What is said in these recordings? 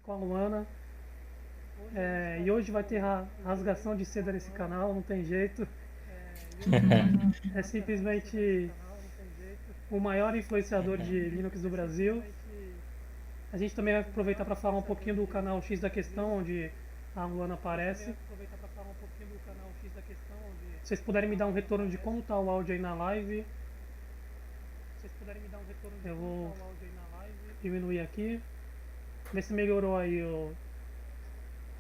com a Luana. E hoje vai ter rasgação de seda nesse canal, não tem jeito. É simplesmente o maior influenciador de Linux do Brasil. A gente também vai aproveitar para falar um pouquinho do canal X da Questão, onde a Luana aparece. Se vocês puderem me dar um retorno de como está o áudio aí na live. Eu vou diminuir aqui. Vê se melhorou aí,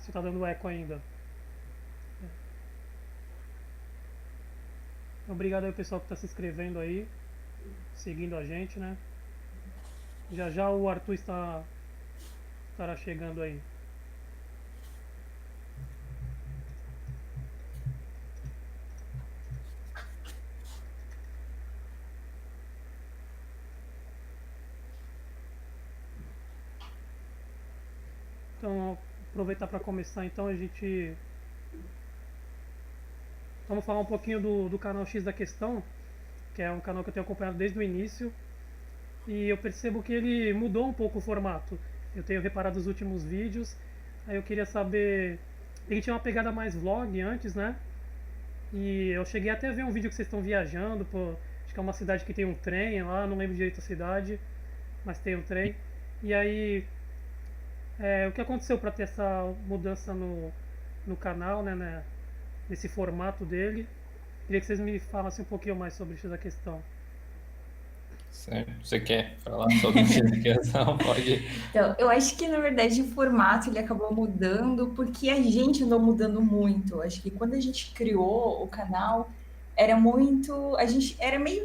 se tá dando eco ainda. Obrigado aí ao pessoal que está se inscrevendo aí, seguindo a gente, né? Já já o Arthur estará chegando aí. Então, aproveitar para começar, então vamos falar um pouquinho do canal X da Questão, que é um canal que eu tenho acompanhado desde o início. E eu percebo que ele mudou um pouco o formato. Eu tenho reparado nos últimos vídeos. Aí eu queria saber. Ele tinha uma pegada mais vlog antes, né? E eu cheguei até a ver um vídeo que vocês estão viajando. Acho que é uma cidade que tem um trem lá, não lembro direito a cidade, mas tem um trem. E aí. O que aconteceu para ter essa mudança no canal, né? Nesse formato dele? Queria que vocês me falassem um pouquinho mais sobre essa questão. Certo. Você quer falar sobre questão? Pode. Então, eu acho que na verdade o formato ele acabou mudando porque a gente andou mudando muito. Acho que quando a gente criou o canal, a gente era meio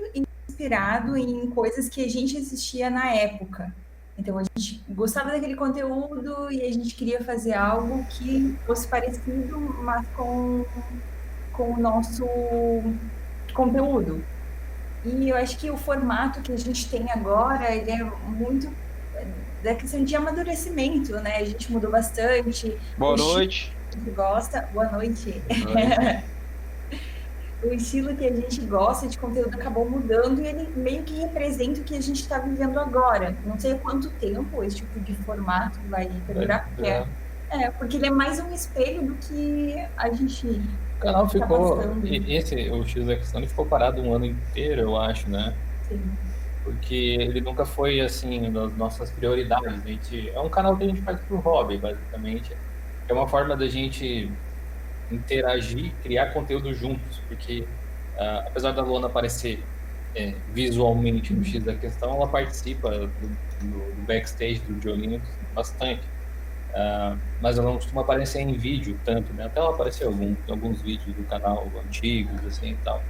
inspirado em coisas que a gente assistia na época. Então a gente gostava daquele conteúdo e a gente queria fazer algo que fosse parecido, mas com o nosso conteúdo. E eu acho que o formato que a gente tem agora, ele é muito da questão de amadurecimento, né? A gente mudou bastante. Boa noite. A gente gosta. Boa noite. Boa noite. O estilo que a gente gosta de conteúdo acabou mudando e ele meio que representa o que a gente está vivendo agora. Não sei há quanto tempo esse tipo de formato vai perdurar, porque ele é mais um espelho do que a gente. O canal ficou. O X da Questão ele ficou parado um ano inteiro, eu acho, né? Sim. Porque ele nunca foi assim das nossas prioridades. É um canal que a gente faz por hobby, basicamente. É uma forma da gente interagir, criar conteúdo juntos, porque apesar da Luana aparecer visualmente no X da Questão, ela participa do backstage do Diolinux bastante. Mas ela não costuma aparecer em vídeo tanto, né? Até ela apareceu em alguns vídeos do canal antigos, assim e tal.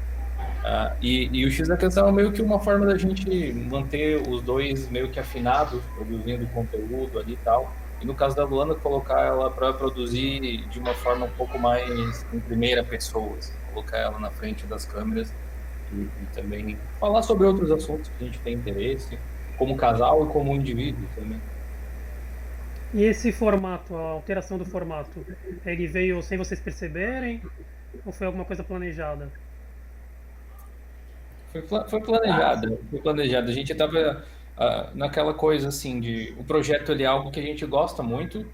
E o X da Questão é meio que uma forma da gente manter os dois meio que afinados, produzindo conteúdo ali e tal. E no caso da Luana, colocar ela para produzir de uma forma um pouco mais em primeira pessoa, assim, colocar ela na frente das câmeras e também falar sobre outros assuntos que a gente tem interesse, como casal e como indivíduo também. E esse formato, a alteração do formato, ele veio sem vocês perceberem? Ou foi alguma coisa planejada? Foi planejado, foi planejado. A gente estava naquela coisa assim de o projeto ele é algo que a gente gosta muito,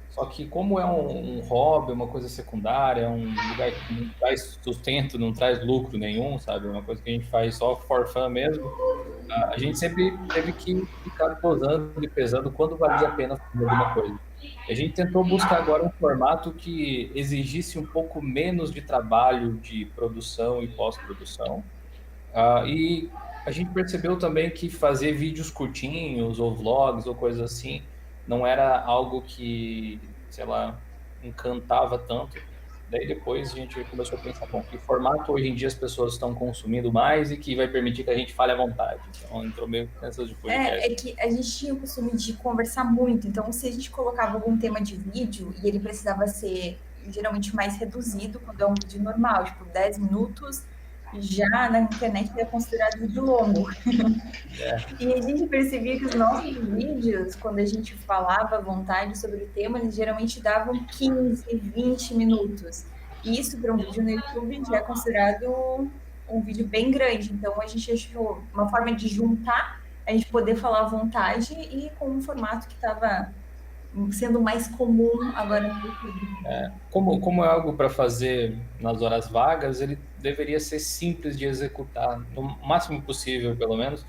só que como é um hobby, uma coisa secundária, um lugar que não traz sustento, não traz lucro nenhum, sabe? Uma coisa que a gente faz só for fun mesmo. A gente sempre teve que ficar posando e pesando quando valia a pena fazer alguma coisa. A gente tentou buscar agora um formato que exigisse um pouco menos de trabalho de produção e pós-produção. E a gente percebeu também que fazer vídeos curtinhos ou vlogs ou coisas assim não era algo que, sei lá, encantava tanto. Daí depois a gente começou a pensar, bom, que formato hoje em dia as pessoas estão consumindo mais e que vai permitir que a gente fale à vontade. Então entrou meio nessas de podcast. É que a gente tinha o costume de conversar muito, então se a gente colocava algum tema de vídeo e ele precisava ser geralmente mais reduzido, quando é um vídeo normal, tipo 10 minutos, já na internet é considerado vídeo longo. E a gente percebia que os nossos vídeos, quando a gente falava à vontade sobre o tema, eles geralmente davam 15, 20 minutos. E isso para um vídeo no YouTube já é considerado um vídeo bem grande. Então a gente achou uma forma de juntar, a gente poder falar à vontade e com um formato que estava sendo mais comum agora no YouTube. Como é algo para fazer nas horas vagas, ele deveria ser simples de executar, no máximo possível, pelo menos.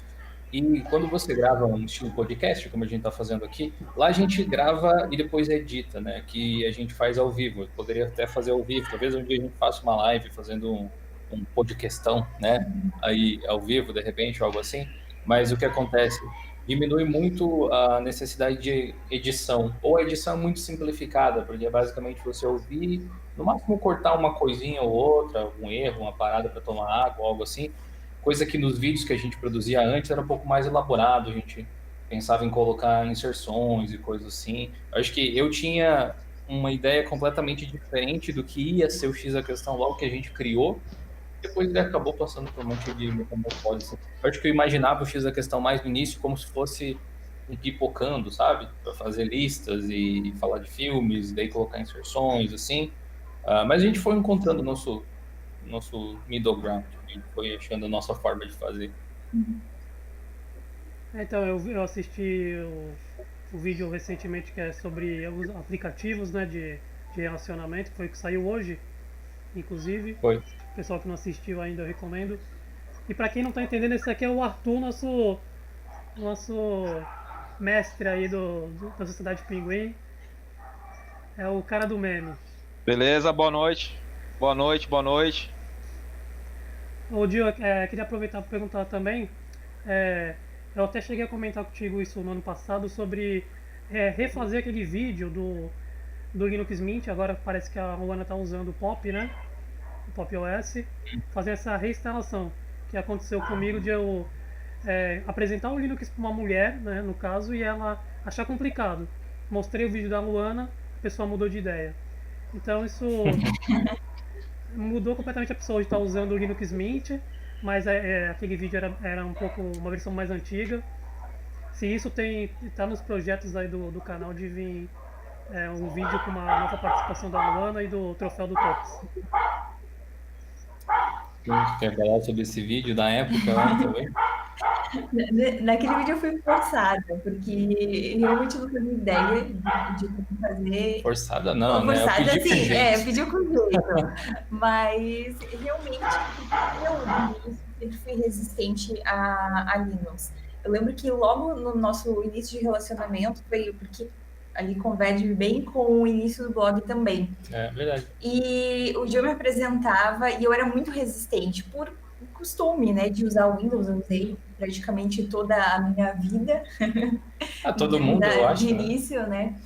E quando você grava um estilo podcast, como a gente está fazendo aqui, lá a gente grava e depois edita, né? Que a gente faz ao vivo. Eu poderia até fazer ao vivo. Talvez um dia a gente faça uma live fazendo um podcastão, né? Aí ao vivo, de repente, algo assim. Mas o que acontece? Diminui muito a necessidade de edição. Ou a edição é muito simplificada, porque é basicamente você ouvir, no máximo cortar uma coisinha ou outra, um erro, uma parada para tomar água, algo assim. Coisa que nos vídeos que a gente produzia antes era um pouco mais elaborado, a gente pensava em colocar inserções e coisas assim. Eu acho que eu tinha uma ideia completamente diferente do que ia ser o X da questão logo que a gente criou, depois ele acabou passando por um monte de metamorfose. Assim. Eu acho que eu imaginava o X da questão mais no início como se fosse um pipocando, sabe? Para fazer listas e falar de filmes, daí colocar inserções, assim. Mas a gente foi encontrando o nosso middle ground, a gente foi achando a nossa forma de fazer. Então, eu assisti o vídeo recentemente que é sobre os aplicativos, né, de relacionamento, que foi o que saiu hoje, inclusive. Foi. O pessoal que não assistiu ainda, eu recomendo. E pra quem não tá entendendo, esse aqui é o Arthur, nosso mestre aí da Sociedade Pinguim. É o cara do meme. Beleza, boa noite. Boa noite, boa noite. Ô, Dio, queria aproveitar para perguntar também. Eu até cheguei a comentar contigo isso no ano passado sobre refazer aquele vídeo do Linux Mint. Agora parece que a Luana tá usando o Pop, né? O Pop OS. Fazer essa reinstalação. Que aconteceu comigo de eu apresentar o Linux para uma mulher, né, no caso, e ela achar complicado. Mostrei o vídeo da Luana, a pessoa mudou de ideia. Então isso mudou completamente a pessoa de estar usando o Linux Mint, mas aquele vídeo era um pouco uma versão mais antiga. Se isso tá nos projetos aí do canal de vir um vídeo com uma nova participação da Luana e do troféu do Tops. Quer falar sobre esse vídeo da época lá também? Naquele vídeo eu fui forçada, porque realmente eu não tenho ideia de como fazer. Forçada não, né? Eu Forçada, pedi com assim, jeito. pediu com jeito. Mas realmente eu no início sempre fui resistente a Linux. Eu lembro que logo no nosso início de relacionamento veio, porque ali converge bem com o início do blog também. É verdade. E o Gil me apresentava e eu era muito resistente por costume, né, de usar o Windows. Eu usei praticamente toda a minha vida. Todo mundo, eu acho. De início, né?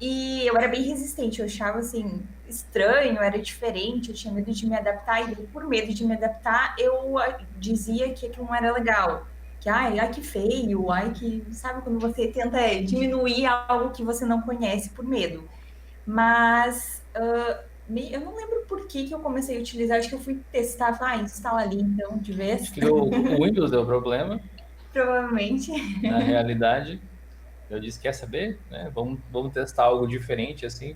E eu era bem resistente, eu achava assim estranho, era diferente, eu tinha medo de me adaptar e por medo de me adaptar eu dizia que aquilo não era legal. Que ai que feio, ai que, sabe, quando você tenta diminuir algo que você não conhece por medo. Mas eu não lembro por que eu comecei a utilizar, acho que eu fui testar, instala ali então, de vez. Acho que o Windows deu problema. Provavelmente. Na realidade, eu disse, quer saber? Né? Vamos testar algo diferente, assim.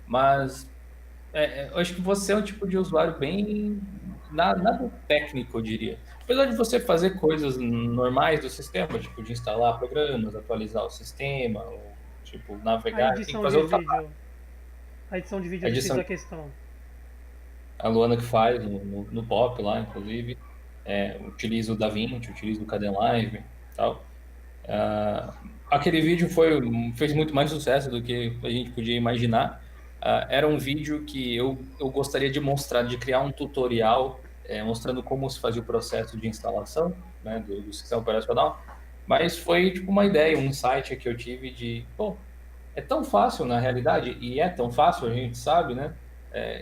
Mas eu acho que você é um tipo de usuário bem nada técnico, eu diria. Apesar de você fazer coisas normais do sistema, tipo de instalar programas, atualizar o sistema, ou, tipo, navegar, tem que fazer A edição de vídeo eu fiz a questão. A Luana que faz no Pop lá, inclusive. Utiliza o DaVinci, utiliza o Kdenlive e tal. Aquele vídeo fez muito mais sucesso do que a gente podia imaginar. Era um vídeo que eu gostaria de mostrar, de criar um tutorial mostrando como se fazia o processo de instalação, né, do sistema operacional. Mas foi tipo uma ideia, um insight que eu tive de, pô, é tão fácil na realidade, e é tão fácil, a gente sabe, né?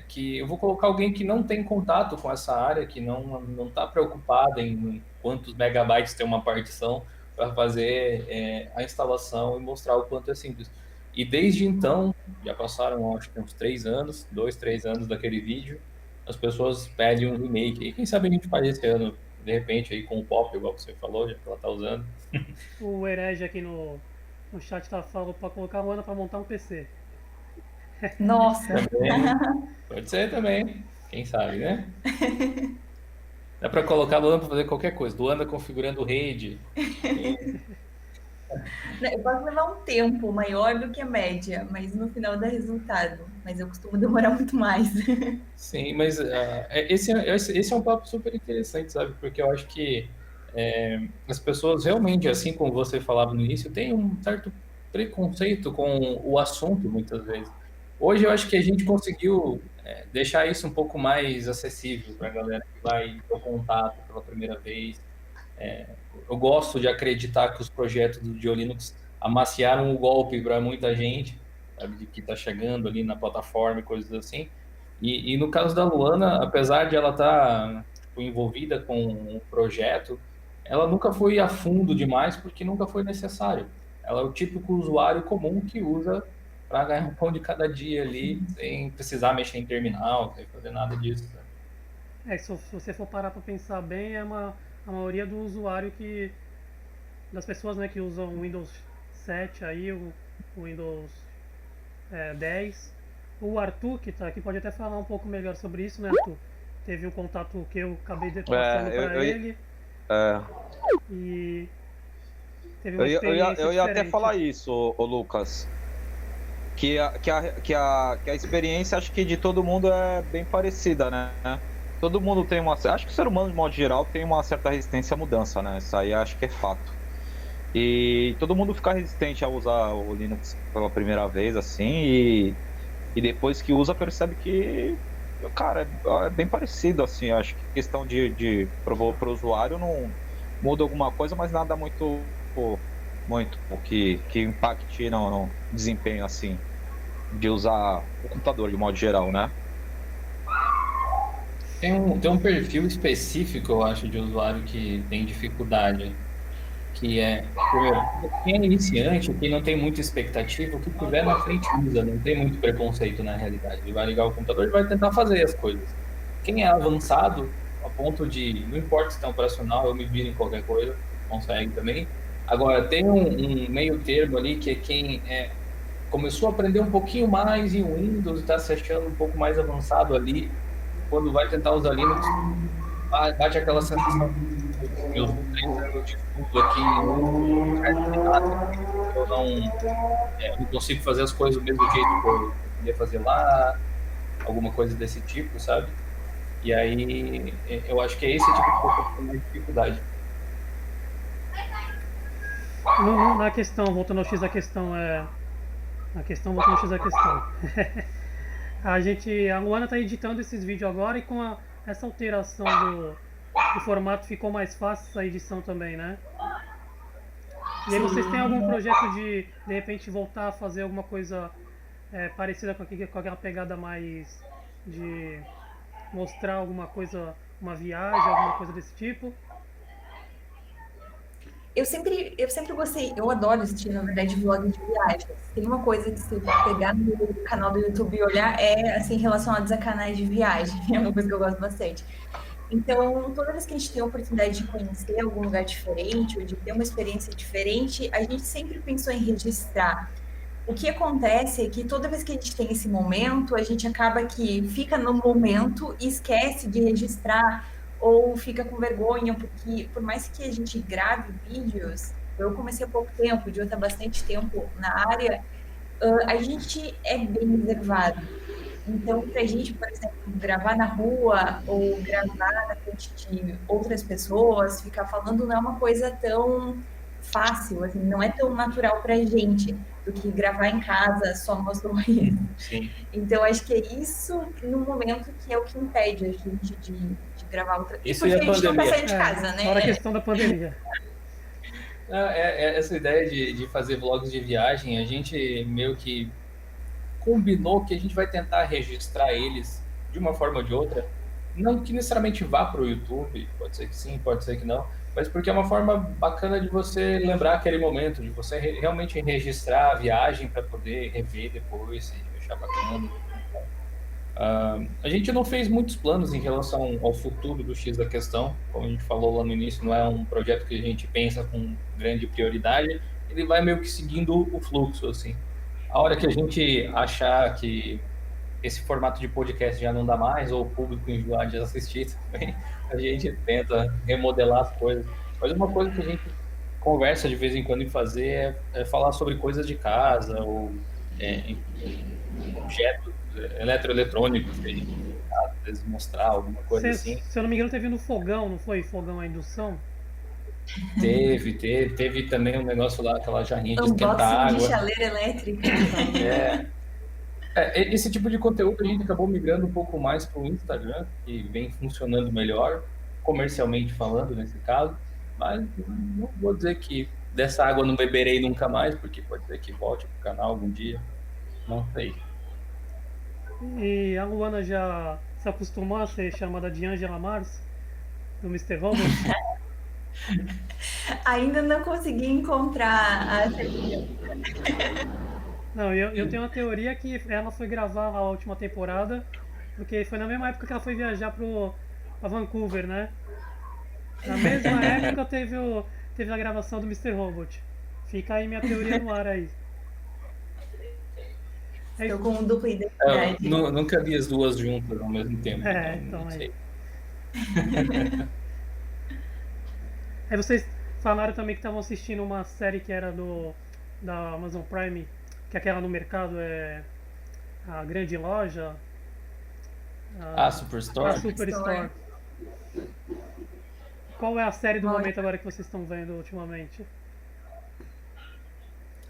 Que eu vou colocar alguém que não tem contato com essa área, que não está preocupada em quantos megabytes tem uma partição para fazer a instalação e mostrar o quanto é simples. E desde então, já passaram acho que uns 3 anos, 2, 3 anos daquele vídeo, as pessoas pedem um remake. E quem sabe a gente faz esse ano, de repente, aí com o Pop, igual você falou, já que ela está usando. O Herege aqui no chat tá falando para colocar a Luana para montar um PC. Nossa! Também. Pode ser também, quem sabe, né? Dá para colocar a Luana para fazer qualquer coisa. Luana configurando rede. Eu posso levar um tempo maior do que a média, mas no final dá resultado. Mas eu costumo demorar muito mais. Sim, mas esse é um papo super interessante, sabe? Porque eu acho que as pessoas realmente, assim como você falava no início, têm um certo preconceito com o assunto, muitas vezes. Hoje eu acho que a gente conseguiu deixar isso um pouco mais acessível para a galera que vai ter o contato pela primeira vez. Eu gosto de acreditar que os projetos do Linux amaciaram o golpe para muita gente, sabe, de que está chegando ali na plataforma e coisas assim. E no caso da Luana, apesar de ela estar envolvida com o projeto, ela nunca foi a fundo demais porque nunca foi necessário. Ela é o típico usuário comum que usa para ganhar um pão de cada dia ali, sem precisar mexer em terminal, sem fazer nada disso, né? Se você for parar para pensar bem, a maioria do usuário das pessoas, né, que usam o Windows 7 aí, o Windows 10. O Arthur, que está aqui, pode até falar um pouco melhor sobre isso, né, Arthur? Teve um contato que eu acabei passando para ele é, e teve uma experiência eu ia até diferente. falar isso, ô Lucas. Que a experiência, acho que de todo mundo é bem parecida, né? Todo mundo tem uma. Acho que o ser humano, de modo geral, tem uma certa resistência à mudança, né? Isso aí acho que é fato. E todo mundo fica resistente a usar o Linux pela primeira vez, assim, e depois que usa, percebe que, cara, é bem parecido, assim. Acho que questão para o usuário não muda alguma coisa, mas nada muito que impacte no desempenho, assim, de usar o computador de modo geral, né? Tem um perfil específico, eu acho, de usuário que tem dificuldade, que primeiro, quem é iniciante, quem não tem muita expectativa, o que tiver na frente usa, não tem muito preconceito na realidade. Ele vai ligar o computador e vai tentar fazer as coisas. Quem é avançado, a ponto de, não importa se está operacional, eu me viro em qualquer coisa, consegue também. Agora, tem um meio termo ali, que é quem começou a aprender um pouquinho mais em Windows, está se achando um pouco mais avançado ali, quando vai tentar usar Linux, bate aquela sensação de meus 3 anos de estudo aqui, eu não consigo fazer as coisas do mesmo jeito que eu queria fazer lá, alguma coisa desse tipo, sabe? E aí eu acho que é esse tipo de coisa que tem mais dificuldade. Na questão, voltando ao X da questão, voltando ao X da questão. A Luana está editando esses vídeos agora e com essa alteração do formato ficou mais fácil essa edição também, né? E aí vocês têm algum projeto de repente voltar a fazer alguma coisa parecida com aquela pegada mais de mostrar alguma coisa, uma viagem, alguma coisa desse tipo? Eu sempre gostei, eu adoro assistir, na verdade, vlogs de viagens. Tem uma coisa que você pegar no canal do YouTube e olhar, assim, relacionados a canais de viagem. É uma coisa que eu gosto bastante. Então, toda vez que a gente tem a oportunidade de conhecer algum lugar diferente, ou de ter uma experiência diferente, a gente sempre pensou em registrar. O que acontece é que toda vez que a gente tem esse momento, a gente acaba que fica no momento e esquece de registrar ou fica com vergonha, porque por mais que a gente grave vídeos, eu comecei há pouco tempo, de estar bastante tempo na área, a gente é bem reservado. Então, para a gente, por exemplo, gravar na rua ou gravar na frente de outras pessoas, ficar falando não é uma coisa tão fácil, assim, não é tão natural para a gente do que gravar em casa só nós dois. Sim. Então, acho que é isso no momento que é o que impede a gente de gravar outra. Isso porque e a a gente não tá pandemia. saindo de casa, né? Fora a questão da pandemia. Essa ideia de fazer vlogs de viagem, a gente meio que combinou que a gente vai tentar registrar eles de uma forma ou de outra, não que necessariamente vá para o YouTube, pode ser que sim, pode ser que não, mas porque é uma forma bacana de você lembrar aquele momento, de você realmente registrar a viagem para poder rever depois e achar bacana. A gente não fez muitos planos em relação ao futuro do X da questão, como a gente falou lá no início, não é um projeto que a gente pensa com grande prioridade, ele vai meio que seguindo o fluxo, assim. A hora que a gente achar que esse formato de podcast já não dá mais, ou o público enjoar de assistir também, a gente tenta remodelar as coisas. Mas uma coisa que a gente conversa de vez em quando em fazer é falar sobre coisas de casa ou objetos eletroeletrônicos que a gente às vezes mostrar alguma coisa assim. Se eu não me engano, teve no fogão, não foi? Fogão a indução? Teve também um negócio lá, aquela jarrinha de esquentar Unboxing de água. chaleira elétrica. Esse tipo de conteúdo a gente acabou migrando um pouco mais para o Instagram, que vem funcionando melhor, comercialmente falando nesse caso, mas não vou dizer que dessa água não beberei nunca mais, porque pode ser que volte para o canal algum dia, não sei. E a Luana já se acostumou a ser chamada de Angela Mars, do Mr. Robot? Ainda não consegui encontrar a certidão. Não, eu tenho uma teoria que ela foi gravar a última temporada, porque foi na mesma época que ela foi viajar pra Vancouver, né? Na mesma época teve a gravação do Mr. Robot. Fica aí minha teoria no ar aí. Estou com dupla identidade. Nunca vi as duas juntas ao mesmo tempo. Então não sei. Aí vocês falaram também que estavam assistindo uma série que era da Amazon Prime, que é aquela no mercado, é a grande loja. Superstore? A Superstore. Qual é a série do Olha. momento agora que vocês estão vendo ultimamente?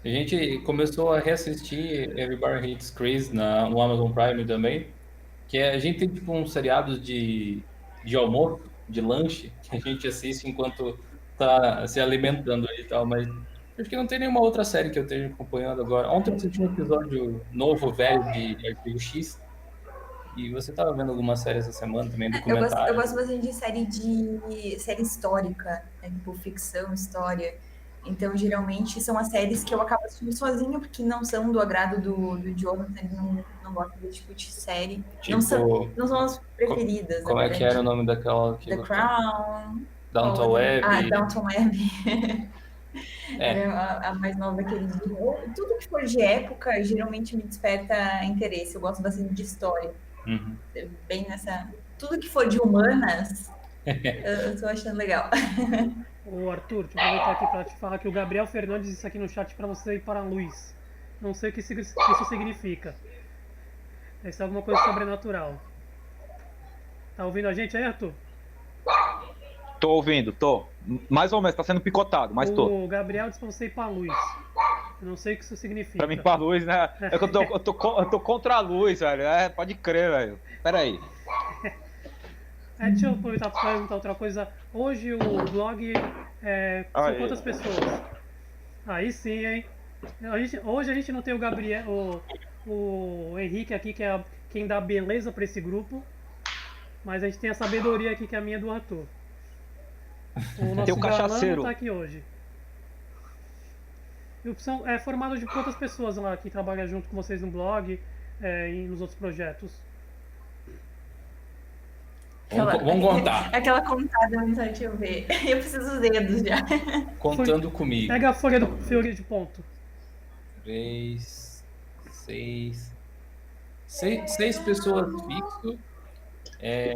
A gente começou a reassistir Everybody Hates Chris no Amazon Prime também, que a gente tem tipo uns seriados de almoço, de lanche, que a gente assiste enquanto tá se alimentando e tal, mas acho que não tem nenhuma outra série que eu esteja acompanhando agora. Ontem eu assisti um episódio novo, velho, de Arquivo X, e você estava vendo alguma série essa semana também, documentário? Eu gosto bastante de série histórica, né? Tipo ficção, história. Então, geralmente, são as séries que eu acabo assistindo sozinha, porque não são do agrado do Jonathan, ele não gosta desse tipo de série. Tipo, não são as preferidas. Como é que era o nome daquela? The Crown. Downton Web. Downton Web. Era a mais nova que ele viu. Tudo que for de época, geralmente me desperta interesse. Eu gosto bastante de história. Uhum. Bem nessa... Tudo que for de humanas, eu tô achando legal. Ô Arthur, deixa eu aproveitar aqui pra te falar que o Gabriel Fernandes disse aqui no chat pra você ir para a luz. Não sei o que isso significa. Deve ser alguma coisa sobrenatural. Tá ouvindo a gente aí, Arthur? Tô ouvindo, tô. Mais ou menos, tá sendo picotado, mas tô. O Gabriel disse pra você ir pra luz. Eu não sei o que isso significa. Pra mim, pra luz, né? É que eu tô contra a luz, velho. Pode crer, velho. Pera aí. Deixa eu aproveitar para perguntar outra coisa. Hoje o blog são quantas pessoas? Aí sim, hein? Hoje a gente não tem o Gabriel, o Henrique aqui, que é quem dá beleza para esse grupo. Mas a gente tem a sabedoria aqui, que é a minha do Arthur. O nosso tem o cachaceiro. tá aqui hoje. E é formado de quantas pessoas lá que trabalham junto com vocês no blog e nos outros projetos? Vamos contar. Aquela contada, deixa eu ver. Eu preciso dos dedos já. Contando comigo. Pega a folha de ponto. 3, 6. 6 pessoas fixo.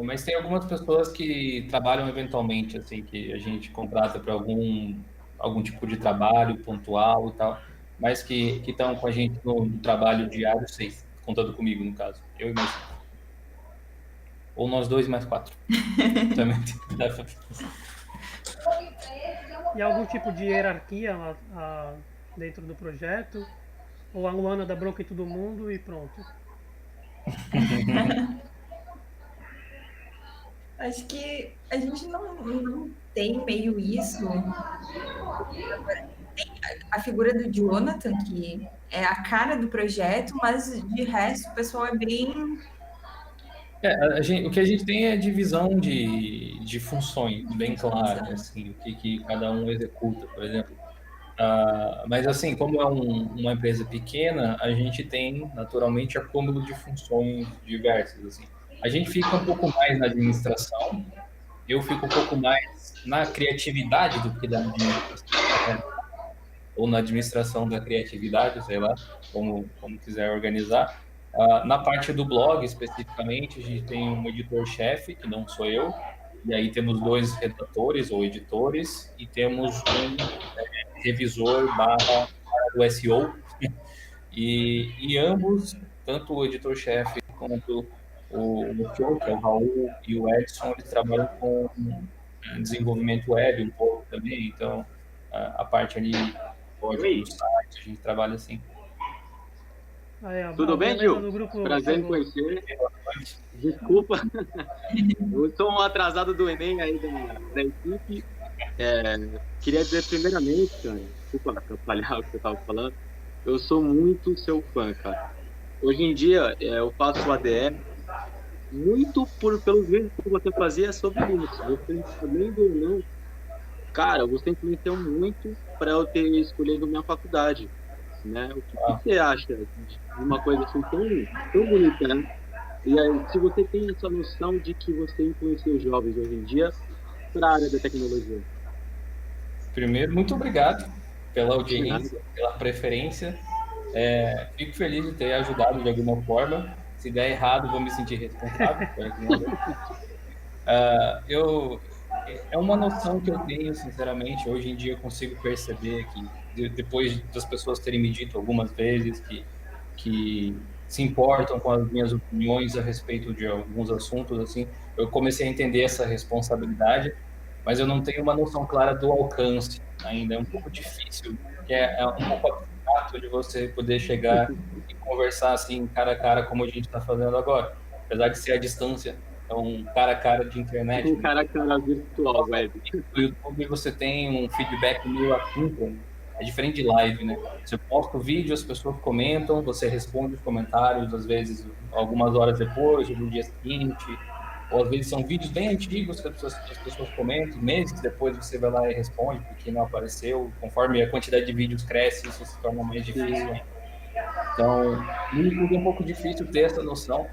Mas tem algumas pessoas que trabalham eventualmente, assim, que a gente contrata para algum tipo de trabalho pontual e tal, mas que estão com a gente no trabalho diário, 6, contando comigo, no caso. Eu e mais 5. Ou nós 2 mais 4. Também dá pra pensar. E algum tipo de hierarquia dentro do projeto? Ou a Luana dá bronca em todo mundo e pronto? Acho que a gente não tem meio isso. Tem a figura do Jonathan, que é a cara do projeto, mas de resto o pessoal é bem... O que a gente tem é divisão de funções bem clara, assim, o que cada um executa, por exemplo. Mas assim, como é uma empresa pequena, a gente tem naturalmente acúmulo de funções diversas, assim. A gente fica um pouco mais na administração, eu fico um pouco mais na criatividade do que na administração, né? Ou na administração da criatividade, sei lá, como quiser organizar. Na parte do blog, especificamente, a gente tem um editor-chefe, que não sou eu, E aí temos 2 redatores ou editores e temos um revisor barra do SEO. E ambos, tanto o editor-chefe quanto o Fio, que é o Raul, e o Edson, eles trabalham com desenvolvimento web um pouco também. Então, a parte ali código do site, a gente trabalha assim. Aí, Tudo bem, beleza Gil? do grupo Prazer em chegou. conhecer. Desculpa, eu sou um atrasado do Enem aí da equipe. Queria dizer primeiramente, cara, desculpa atrapalhar o que você estava falando, eu sou muito seu fã, cara. Hoje em dia, eu faço o ADE muito pelos vídeos que você fazia sobre Linux. Você, sabendo ou não, cara, você influenciou muito para eu ter escolhido minha faculdade, né? O que você acha de uma coisa assim tão bonita, né? E aí, se você tem essa noção de que você influencia os jovens hoje em dia para a área da tecnologia. Primeiro, muito obrigado pela audiência, pela preferência. Fico feliz de ter ajudado de alguma forma. Se der errado, vou me sentir responsável. É uma noção que eu tenho, sinceramente. Hoje em dia eu consigo perceber que, depois das pessoas terem me dito algumas vezes que se importam com as minhas opiniões a respeito de alguns assuntos, assim, eu comecei a entender essa responsabilidade, mas eu não tenho uma noção clara do alcance ainda. É um pouco difícil, que é um pouco abstrato de você poder chegar e conversar assim, cara a cara, como a gente está fazendo agora. Apesar de ser à distância, é um cara a cara de internet. Um cara a cara virtual, web. No YouTube você tem um feedback meio assíncrono. É diferente de live, né? Você posta o vídeo, as pessoas comentam, você responde os comentários, às vezes algumas horas depois, ou no dia seguinte. Ou às vezes são vídeos bem antigos que as pessoas comentam, meses depois você vai lá e responde porque não apareceu. Conforme a quantidade de vídeos cresce, isso se torna mais difícil ainda. Então, no YouTube é um pouco difícil ter essa noção,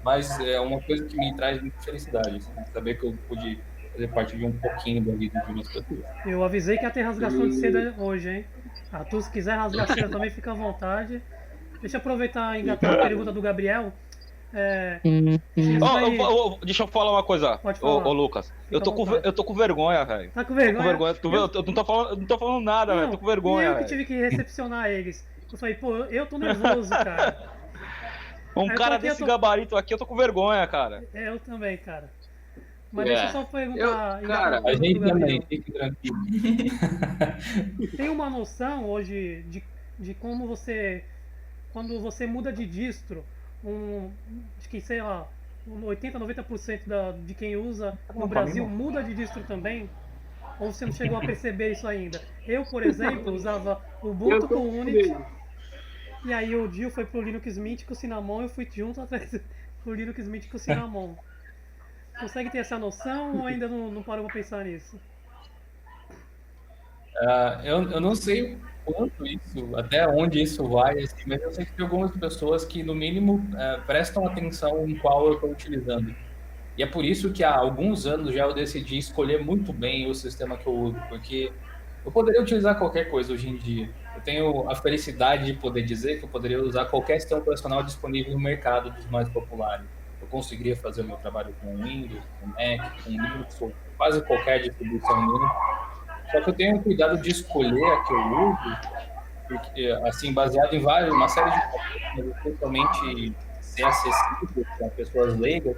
mas é uma coisa que me traz muita felicidade, assim, saber que eu pude fazer parte de um pouquinho da vida de umas pessoas. Eu avisei que ia ter rasgação de seda hoje, hein? Arthur, se quiser rasgar seda também, fica à vontade. Deixa eu aproveitar e engatar a pergunta do Gabriel. Deixa eu falar uma coisa, Pode falar. Ô Lucas. Eu tô com vergonha, velho. Tá com vergonha? Eu não tô falando nada, velho. Tô com vergonha. Eu que tive que recepcionar eles. Eu falei, pô, eu tô nervoso, cara. Um cara desse gabarito aqui, eu tô com vergonha, cara. Eu também, cara. Mas deixa eu só perguntar. Cara, a gente também, fique tranquilo. Tem uma noção hoje de como você, quando você muda de distro, acho que, sei lá, 80, 90% de quem usa no Brasil muda de distro também? Ou você não chegou a perceber isso ainda? Eu, por exemplo, usava o Ubuntu com o Unity, e aí o Gil foi pro Linux Mint com o Cinnamon, eu fui junto atrás pro Linux Mint com o Cinnamon. Consegue ter essa noção ou ainda não parou pra pensar nisso? Eu não sei quanto isso, até onde isso vai, assim, mas eu sei que tem algumas pessoas que, no mínimo, prestam atenção em qual eu estou utilizando. E é por isso que há alguns anos já eu decidi escolher muito bem o sistema que eu uso, porque eu poderia utilizar qualquer coisa hoje em dia. Eu tenho a felicidade de poder dizer que eu poderia usar qualquer sistema operacional disponível no mercado dos mais populares. Eu conseguiria fazer o meu trabalho com Windows, com Mac, com Linux, ou quase qualquer distribuição Linux. Só que eu tenho cuidado de escolher a que eu uso, porque, assim, baseado em uma série de coisas, especialmente ser acessível para pessoas leigas,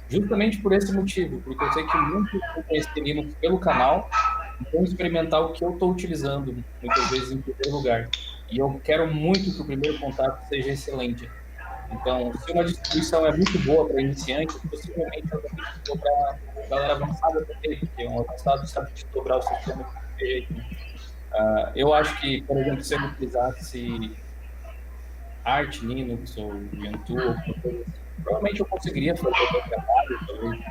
justamente por esse motivo, porque eu sei que muitos vão conhecer Linux pelo canal e vão experimentar o que eu estou utilizando, muitas vezes em primeiro lugar. E eu quero muito que o primeiro contato seja excelente. Então, se uma distribuição é muito boa para iniciantes, possivelmente ela vai ser boa para a galera avançada também, porque um avançado sabe desdobrar o sistema de qualquer jeito. Eu acho que, por exemplo, se eu utilizasse Arch Linux ou Gentoo, ou alguma coisa assim, provavelmente eu conseguiria fazer o meu trabalho, talvez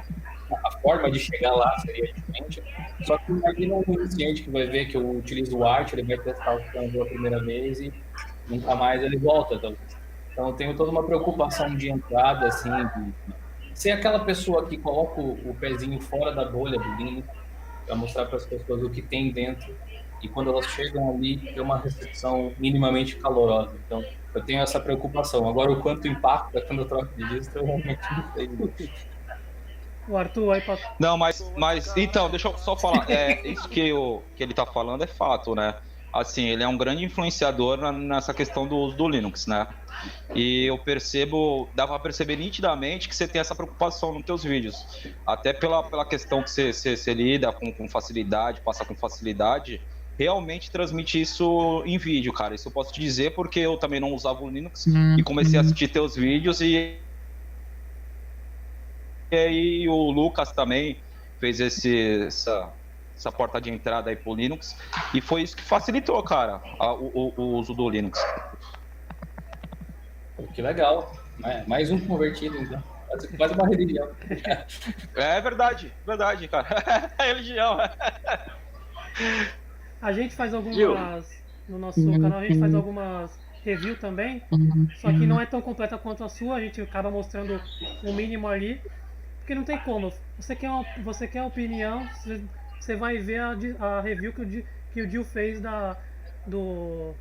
a forma de chegar lá seria diferente. Só que imagina um iniciante que vai ver que eu utilizo o Arch, ele vai testar o sistema pela primeira vez e nunca mais ele volta, talvez. Então, eu tenho toda uma preocupação de entrada, assim, de ser aquela pessoa que coloca o pezinho fora da bolha do Linux para mostrar para as pessoas o que tem dentro e quando elas chegam ali, ter uma recepção minimamente calorosa. Então, eu tenho essa preocupação. Agora, o quanto impacta quando eu troco de distro, eu realmente não sei. O Arthur aí Não, mas então, deixa eu só falar. Isso que ele tá falando é fato, né? Assim, ele é um grande influenciador nessa questão do uso do Linux, né? E eu dá pra perceber nitidamente que você tem essa preocupação nos teus vídeos. Até pela questão que você lida com facilidade, passa com facilidade, realmente transmite isso em vídeo, cara. Isso eu posso te dizer porque eu também não usava o Linux e comecei a assistir teus vídeos e aí o Lucas também fez essa porta de entrada aí pro Linux e foi isso que facilitou, cara, o uso do Linux. Que legal, né? Mais um convertido, então. Quase uma religião. É verdade, cara. É religião. a gente faz algumas. No nosso canal a gente faz algumas review também. Só que não é tão completa quanto a sua, a gente acaba mostrando o mínimo ali. Porque não tem como. Você quer opinião, você vai ver a review que o Gil fez do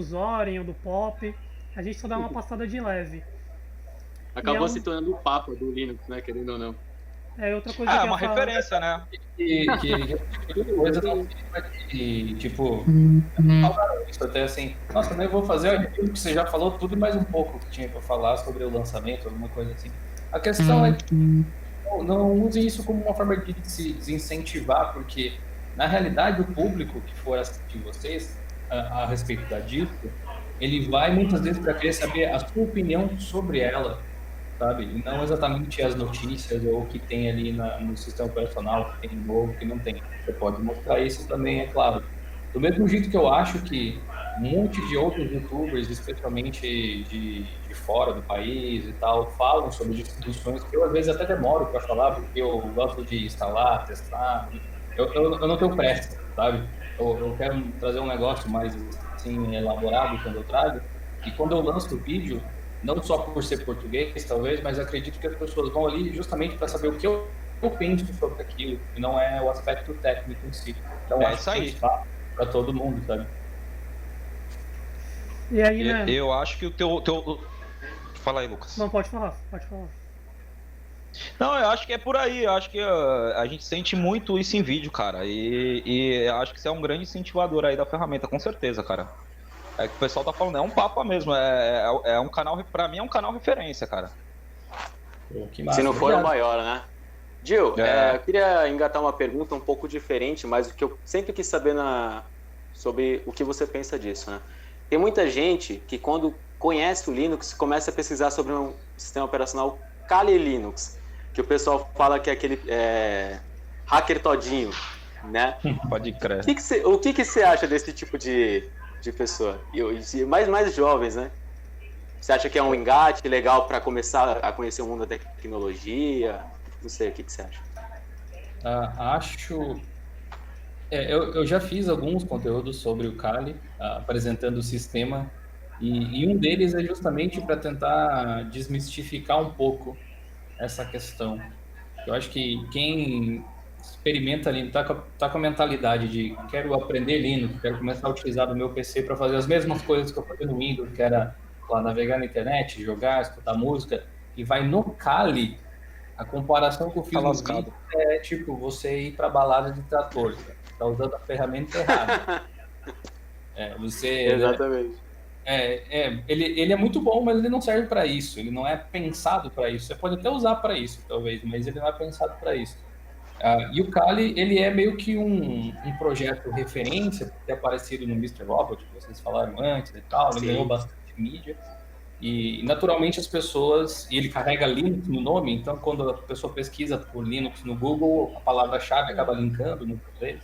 Zorin, do Pop. A gente só dá uma passada de leve. Acabou se tornando o Papa do Linux, né? Querendo ou não. É outra coisa que é uma referência, né? Coisa que, tipo, falaram isso até assim, nossa, nem vou fazer a review que você já falou tudo e mais um pouco que tinha pra falar sobre o lançamento, alguma coisa assim. A questão é que não use isso como uma forma de se desincentivar, porque na realidade o público que for assistir vocês a respeito da disco, ele vai muitas vezes para querer saber a sua opinião sobre ela, sabe? E não exatamente as notícias ou o que tem ali no sistema operacional, que tem novo, que não tem. Você pode mostrar isso também, é claro. Do mesmo jeito que eu acho que um monte de outros youtubers, especialmente de fora do país e tal, falam sobre distribuições que eu às vezes até demoro para falar, porque eu gosto de instalar, testar. Eu não tenho pressa, sabe? Eu quero trazer um negócio mais assim, elaborado quando eu trago. E quando eu lanço o vídeo, não só por ser português, talvez, mas acredito que as pessoas vão ali justamente para saber o que eu penso sobre aquilo, e não é o aspecto técnico em si. Então, acho isso aí. Para todo mundo, sabe? E aí, né? Eu acho que o teu... Fala aí, Lucas. Não, pode falar. Não, eu acho que é por aí. Eu acho que a gente sente muito isso em vídeo, cara. E eu acho que você é um grande incentivador aí da ferramenta, com certeza, cara. É que o pessoal tá falando, é um papo mesmo. É um canal, pra mim é um canal referência, cara. Se não for o maior, né? Gil, eu queria engatar uma pergunta um pouco diferente, mas o que eu sempre quis saber sobre o que você pensa disso, né? Tem muita gente que quando conhece o Linux começa a pesquisar sobre um sistema operacional Kali Linux, que o pessoal fala que é aquele hacker todinho, né? Pode crer. O que você acha desse tipo de pessoa? E mais jovens, né? Você acha que é um engate legal para começar a conhecer o mundo da tecnologia? Não sei, o que você acha? Acho... eu já fiz alguns conteúdos sobre o Kali, apresentando o sistema, e um deles é justamente para tentar desmistificar um pouco essa questão. Eu acho que quem experimenta Linux, tá com a mentalidade de quero aprender Linux, quero começar a utilizar o meu PC para fazer as mesmas coisas que eu fazia no Windows, que era lá navegar na internet, jogar, escutar música, e vai no Kali. A comparação que eu fiz no vídeo é tipo você ir para balada de trator, tá usando a ferramenta errada. Exatamente. Ele é muito bom, mas ele não serve para isso. Ele não é pensado para isso. Você pode até usar para isso, talvez, mas ele não é pensado para isso. E o Kali, ele é meio que um projeto referência, por ter aparecido no Mr. Robot, que vocês falaram antes e tal. Ele ganhou bastante mídia. E, naturalmente, as pessoas... E ele carrega Linux no nome, então, quando a pessoa pesquisa por Linux no Google, a palavra-chave acaba linkando muitas vezes.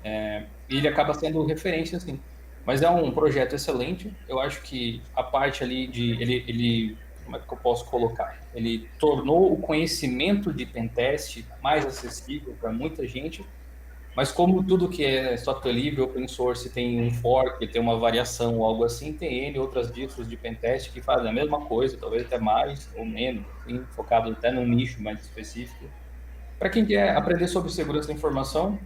E ele acaba sendo referência, assim. Mas é um projeto excelente. Eu acho que a parte ali de... Ele como é que eu posso colocar? Ele tornou o conhecimento de pentest mais acessível para muita gente, mas como tudo que é software livre, open source, tem um fork, tem uma variação ou algo assim, tem N outras distros de pentest que fazem a mesma coisa, talvez até mais ou menos, assim, focado até num nicho mais específico. Para quem quer aprender sobre segurança da informação,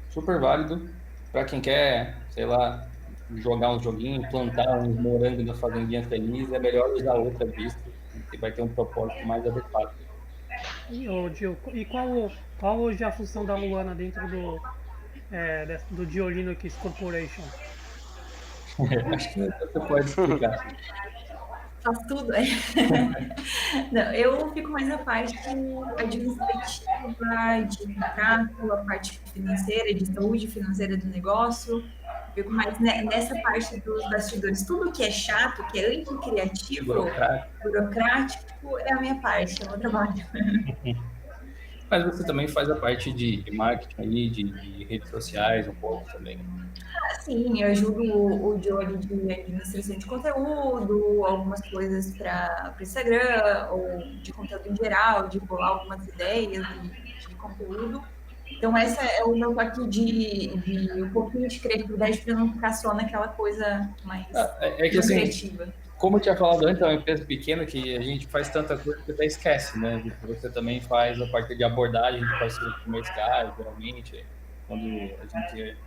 super válido. Para quem quer, sei lá, jogar um joguinho, plantar uns morangos na fazendinha feliz, é melhor usar outra distro, que vai ter um propósito mais adequado. E qual hoje é a função da Luana dentro do Dio Linux Corporation? Acho que você pode explicar. Faz tudo, é. Não, eu fico mais na parte administrativa, de contrato, a parte financeira, de saúde financeira do negócio. Fico mais nessa parte dos bastidores. Tudo que é chato, que é anticriativo, burocrático, é a minha parte, é o meu trabalho. Mas você também faz a parte de marketing aí, de redes sociais um pouco também. Sim, eu ajudo o Johnny de administração de conteúdo, algumas coisas para o Instagram, ou de conteúdo em geral, de bolar algumas ideias de conteúdo. Então, essa é o meu toque de um pouquinho de criatividade para não ficar só naquela coisa mais que, assim, criativa. Como eu tinha falado antes, é uma empresa pequena que a gente faz tanta coisa que até esquece, né? Você também faz a parte de abordagem de parceiros comerciais, geralmente, quando a gente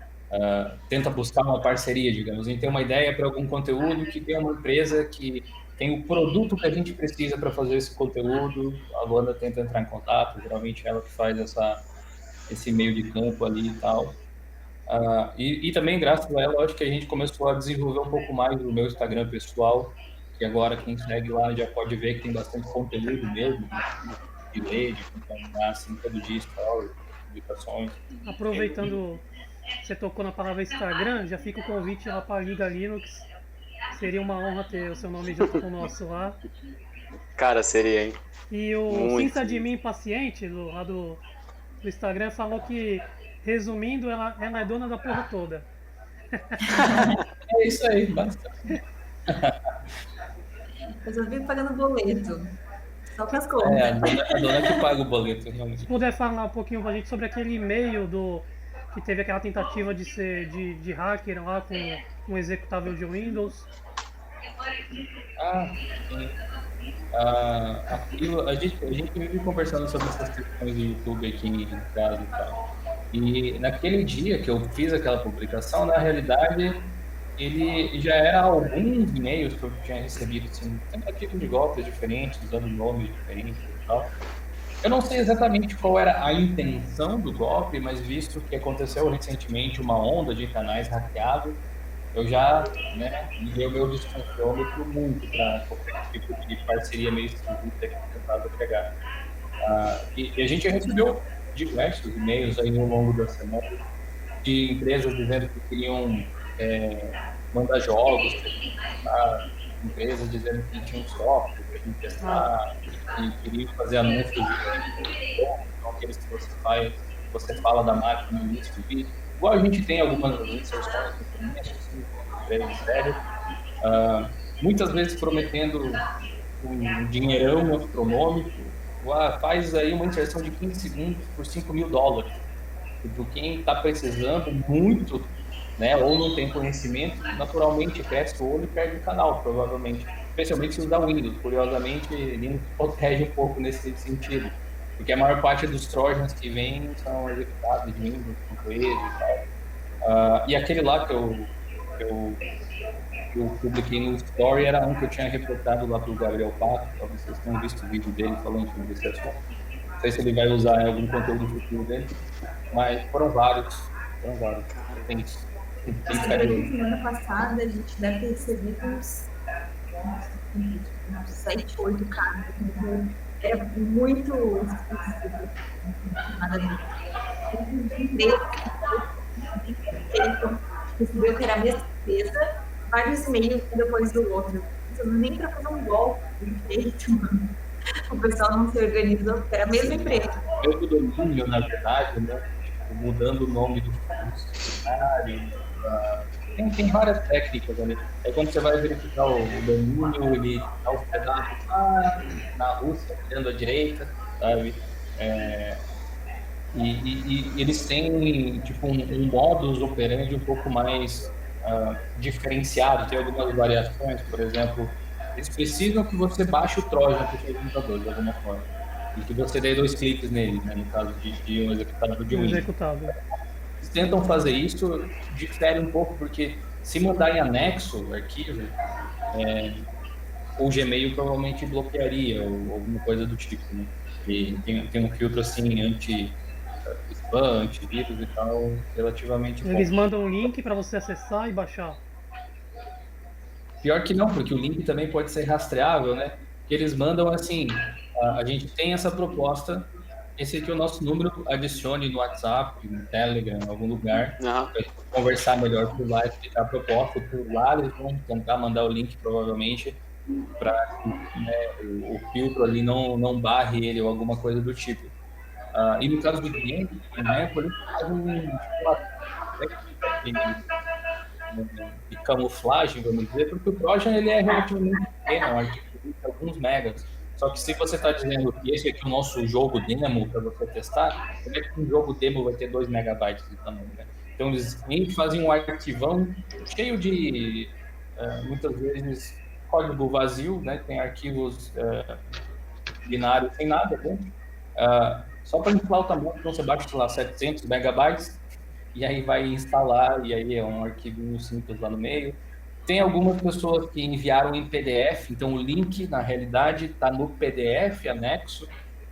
tenta buscar uma parceria, digamos. A gente tem uma ideia para algum conteúdo que tem uma empresa que tem o produto que a gente precisa para fazer esse conteúdo, a Luana tenta entrar em contato, geralmente ela que faz esse meio de campo ali e tal. E também, graças a ela, acho que a gente começou a desenvolver um pouco mais o meu Instagram pessoal, que agora quem segue lá já pode ver que tem bastante conteúdo mesmo, de ler, de acompanhar, assim, todo dia, stories, publicações. Aproveitando, você tocou na palavra Instagram, já fica o convite lá para a Liga Linux. Seria uma honra ter o seu nome junto com o nosso lá. Cara, seria, hein? E o Cinta de Mim Paciente, lá do Instagram, falou que, resumindo, ela é dona da porra toda. É isso aí, bastante. Eu só fico pagando boleto. Só para as contas. A dona que paga o boleto, realmente. Se puder falar um pouquinho pra gente sobre aquele e-mail que teve aquela tentativa de ser de hacker lá com um executável de Windows. Sim. A gente vive conversando sobre essas questões do YouTube aqui em casa e tal. E naquele dia que eu fiz aquela publicação, na realidade, ele já era alguns e-mails que eu tinha recebido, assim, tentativas de golpes diferentes, usando nomes diferentes e tal. Eu não sei exatamente qual era a intenção do golpe, mas visto que aconteceu recentemente uma onda de canais hackeados, eu já liguei o meu desconfiômetro muito para qualquer tipo de parceria meio esquisita que tentava pegar. E a gente recebeu diversos e-mails aí ao longo da semana de empresas dizendo que queriam mandar jogos, empresas dizendo que tinham software para a gente testar, e queriam fazer anúncios de aqueles que você fala da máquina no início do vídeo. Igual a gente tem algumas inserções no começo, assim, bem sério, muitas vezes prometendo um dinheirão astronômico. Faz aí uma inserção de 15 segundos por $5.000. Tipo, quem está precisando muito, né, ou não tem conhecimento, naturalmente cresce o olho e perde o canal, provavelmente. Especialmente se usar Windows. Curiosamente, Linux protege um pouco nesse sentido. Porque a maior parte dos trojans que vêm são executados de Windows, com ele e tal. E aquele lá que eu publiquei no Story era um que eu tinha reportado lá para o Gabriel Pato. Talvez vocês tenham visto o vídeo dele falando sobre esse assunto. Não sei se ele vai usar em algum conteúdo futuro dele, mas foram vários. Tem semana passada a gente deve ter recebido uns 7, 8 casos. Era muito específico. Recebeu que era a mesma empresa, vários e-mails um depois do outro. Nem para fazer um golpe feito, mano. O pessoal não se organizou, porque era a mesma empresa. Eu domínio, na verdade, né? Tipo, mudando o nome do funcionário. Tem várias técnicas ali. Aí quando você vai verificar o domínio, ele está hospedado na Rússia, dentro à direita, sabe? E eles têm tipo um modus operandi um pouco mais diferenciado. Tem algumas variações, por exemplo, eles precisam que você baixe o Trojan para o seu computador de alguma forma e que você dê 2 cliques nele, né, no caso de um executador de Windows. Eles tentam fazer isso, difere um pouco porque se mandar em anexo o arquivo, o Gmail provavelmente bloquearia ou alguma coisa do tipo, né? E tem um filtro assim anti-spam, antivírus e tal, relativamente bom. Eles mandam um link para você acessar e baixar. Pior que não, porque o link também pode ser rastreável, né? Que eles mandam assim, a gente tem essa proposta, esse aqui é o nosso número, adicione no WhatsApp, no Telegram, em algum lugar, Aham. pra gente conversar melhor por lá, explicar a proposta, por lá eles vão tentar mandar o link provavelmente para o filtro ali não barre ele ou alguma coisa do tipo. E no caso do cliente, por exemplo, ele faz uma técnica de camuflagem, vamos dizer, porque o Trojan ele é relativamente pequeno, é um arquivo de alguns megas. Só que se você está dizendo que esse aqui é o nosso jogo demo para você testar, como é que um jogo demo vai ter 2 megabytes de tamanho, né? Então eles fazem um arquivão cheio de, muitas vezes, código vazio, né? Tem arquivos binários sem nada dentro, só para inflar o tamanho, então você baixa, sei lá, 700 megabytes, e aí vai instalar, e aí é um arquivinho simples lá no meio. Tem algumas pessoas que enviaram em PDF, então o link, na realidade, está no PDF anexo.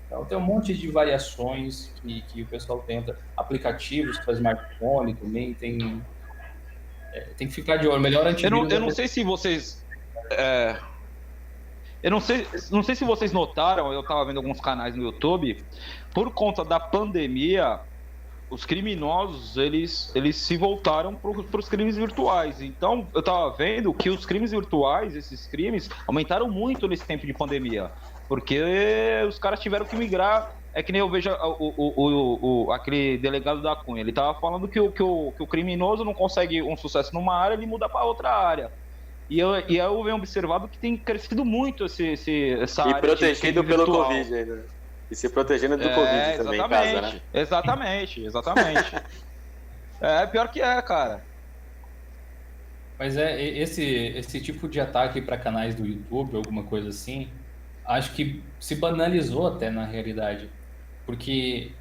Então tem um monte de variações que o pessoal tenta. Aplicativos para smartphone também, tem que ficar de olho. Melhor antivírus... Eu não sei se vocês... Eu não sei se vocês notaram, eu estava vendo alguns canais no YouTube, por conta da pandemia, os criminosos, eles se voltaram para os crimes virtuais. Então, eu estava vendo que os crimes virtuais, esses crimes, aumentaram muito nesse tempo de pandemia. Porque os caras tiveram que migrar. É que nem eu vejo aquele delegado da Cunha. Ele estava falando que o criminoso não consegue um sucesso numa área, ele muda para outra área. E eu venho observado que tem crescido muito essa área. E protegido pelo virtual. Covid ainda. E se protegendo do Covid também em casa, né? Exatamente. Pior que cara. Mas esse tipo de ataque para canais do YouTube, alguma coisa assim, acho que se banalizou até na realidade. Porque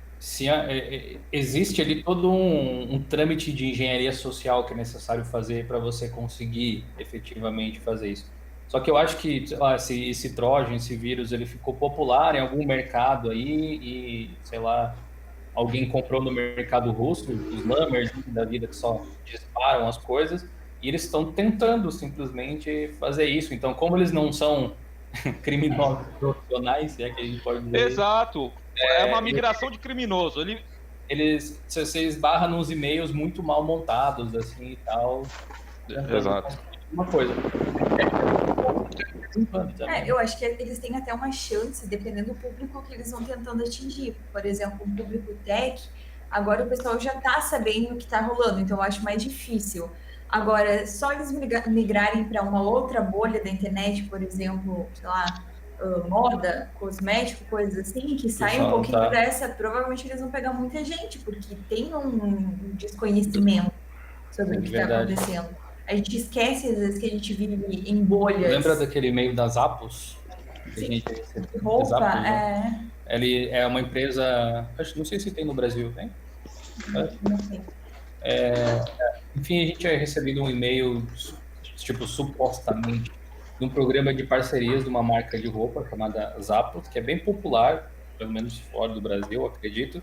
existe ali todo um trâmite de engenharia social que é necessário fazer para você conseguir efetivamente fazer isso. Só que eu acho que, sei lá, esse Trojan, esse vírus, ele ficou popular em algum mercado aí e, sei lá, alguém comprou no mercado russo, os lammers da vida que só disparam as coisas, e eles estão tentando simplesmente fazer isso. Então, como eles não são criminosos profissionais, se é que a gente pode dizer. Exato. É uma migração de criminoso. Você esbarra nos e-mails muito mal montados, assim, e tal. Exato. Uma coisa. Eu acho que eles têm até uma chance, dependendo do público que eles vão tentando atingir. Por exemplo, um público tech, agora o pessoal já está sabendo o que está rolando, então eu acho mais difícil. Agora, só eles migrarem para uma outra bolha da internet, por exemplo, sei lá, moda, cosmético, coisas assim, que saem um pouquinho dessa, provavelmente eles vão pegar muita gente, porque tem um desconhecimento sobre o que está acontecendo. A gente esquece, às vezes, que a gente vive em bolhas. Lembra daquele e-mail das Apos? Sim, roupa, Apos, né? Ele é uma empresa... Não sei se tem no Brasil, tem? Não sei. Enfim, a gente tinha recebido um e-mail, tipo, supostamente, de um programa de parcerias de uma marca de roupa chamada Zappos, que é bem popular, pelo menos fora do Brasil, acredito.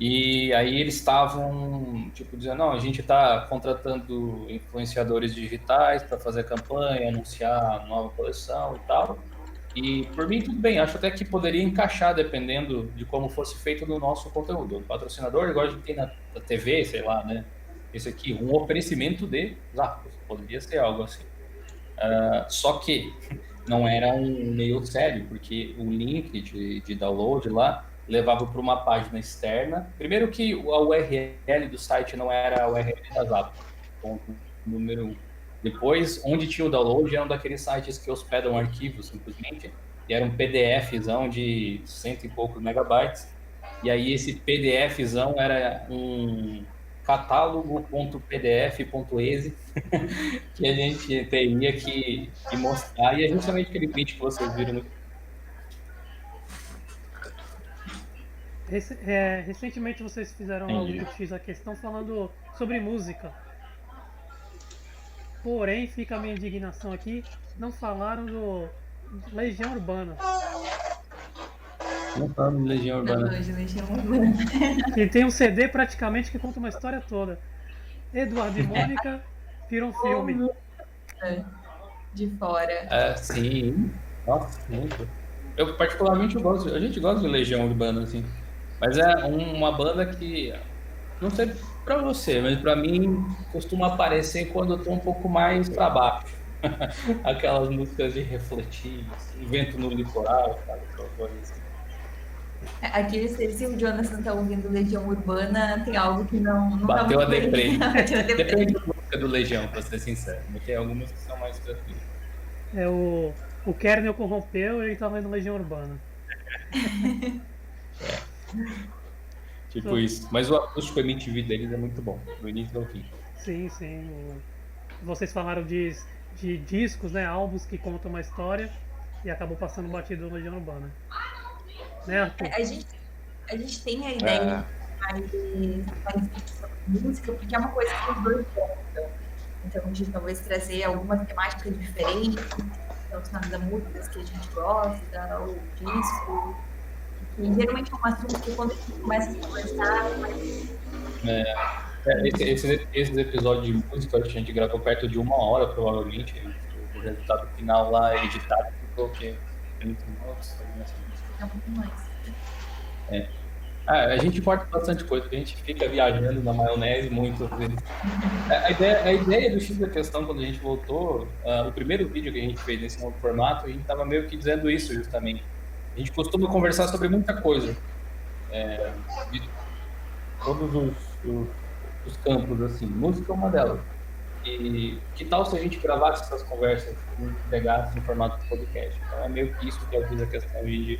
E aí eles estavam, tipo, dizendo, não, a gente está contratando influenciadores digitais para fazer campanha, anunciar nova coleção e tal. E por mim tudo bem, acho até que poderia encaixar dependendo de como fosse feito no nosso conteúdo. O patrocinador, igual a gente tem na TV, sei lá, né? Esse aqui, um oferecimento de Zappos, poderia ser algo assim. Só que não era um e-mail sério, porque o link de download lá levava para uma página externa. Primeiro que a URL do site não era a URL da Zappos, ponto número 1. Depois, onde tinha o download, era um daqueles sites que hospedam arquivos, simplesmente, e era um PDFzão de 100 e poucos megabytes. E aí esse PDFzão era um catálogo.pdf.exe que a gente teria que mostrar, e é justamente aquele print que vocês viram no... Recentemente vocês fizeram algo que eu fiz a questão falando sobre música. Porém, fica a minha indignação aqui, não falaram Legião Urbana. Não falo de Legião Urbana. Legião Urbana. E tem um CD praticamente que conta uma história toda. Eduardo e Mônica viram um filme. De fora. Sim. Nossa, muito. Eu particularmente gosto. A gente gosta de Legião Urbana, assim. Mas é uma banda que, não sei pra você, mas pra mim costuma aparecer quando eu tô um pouco mais pra baixo. Aquelas músicas de refletir, assim, vento no litoral, sabe? Aquelas coisas assim. Aqui, se o Jonathan tá ouvindo Legião Urbana, tem algo que não Bateu tá a muito deprê. bem. Bateu a deprê. Depende da música do Legião, pra ser sincero. Mas tem algumas que são mais tranquilas. O Kernel corrompeu e ele tava indo Legião Urbana. Tipo isso. Mas o acústico MTV deles é muito bom, do início ao fim. Sim. Vocês falaram de discos, né? Álbuns que contam uma história e acabou passando batido no Legião Urbana. Né, Arthur? A gente tem a ideia de fazer música, porque é uma coisa que os dois gostam. Então, de talvez trazer algumas temáticas diferentes relacionadas a músicas que a gente gosta, ou disco. E geralmente é um assunto que quando a gente começa a conversar, Esses episódios de música a gente gravou perto de 1 hora, provavelmente. O resultado final lá editado ficou o quê? 30 minutos? é um pouco mais. A gente importa bastante coisa, porque a gente fica viajando na maionese muitas vezes. A ideia do X da Questão, quando a gente voltou, o primeiro vídeo que a gente fez nesse novo formato, a gente estava meio que dizendo isso justamente. A gente costuma conversar sobre muita coisa. De todos os campos, assim. Música é uma delas. E que tal se a gente gravasse essas conversas e pegasse no formato de podcast? Então é meio que isso que eu fiz a questão de...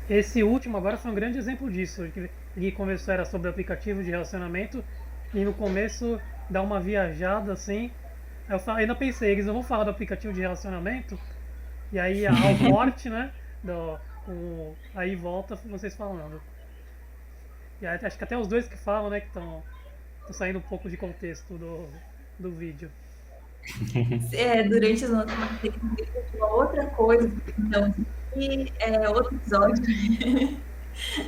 Esse último agora foi um grande exemplo disso. Que conversou era sobre aplicativo de relacionamento e no começo dá uma viajada assim. Eu ainda pensei, eles não vão falar do aplicativo de relacionamento e aí ao corte, né? Aí volta vocês falando. E aí, acho que até os dois que falam, né? Que estão saindo um pouco de contexto do vídeo. Durante os nossos uma outra coisa, então, outro episódio.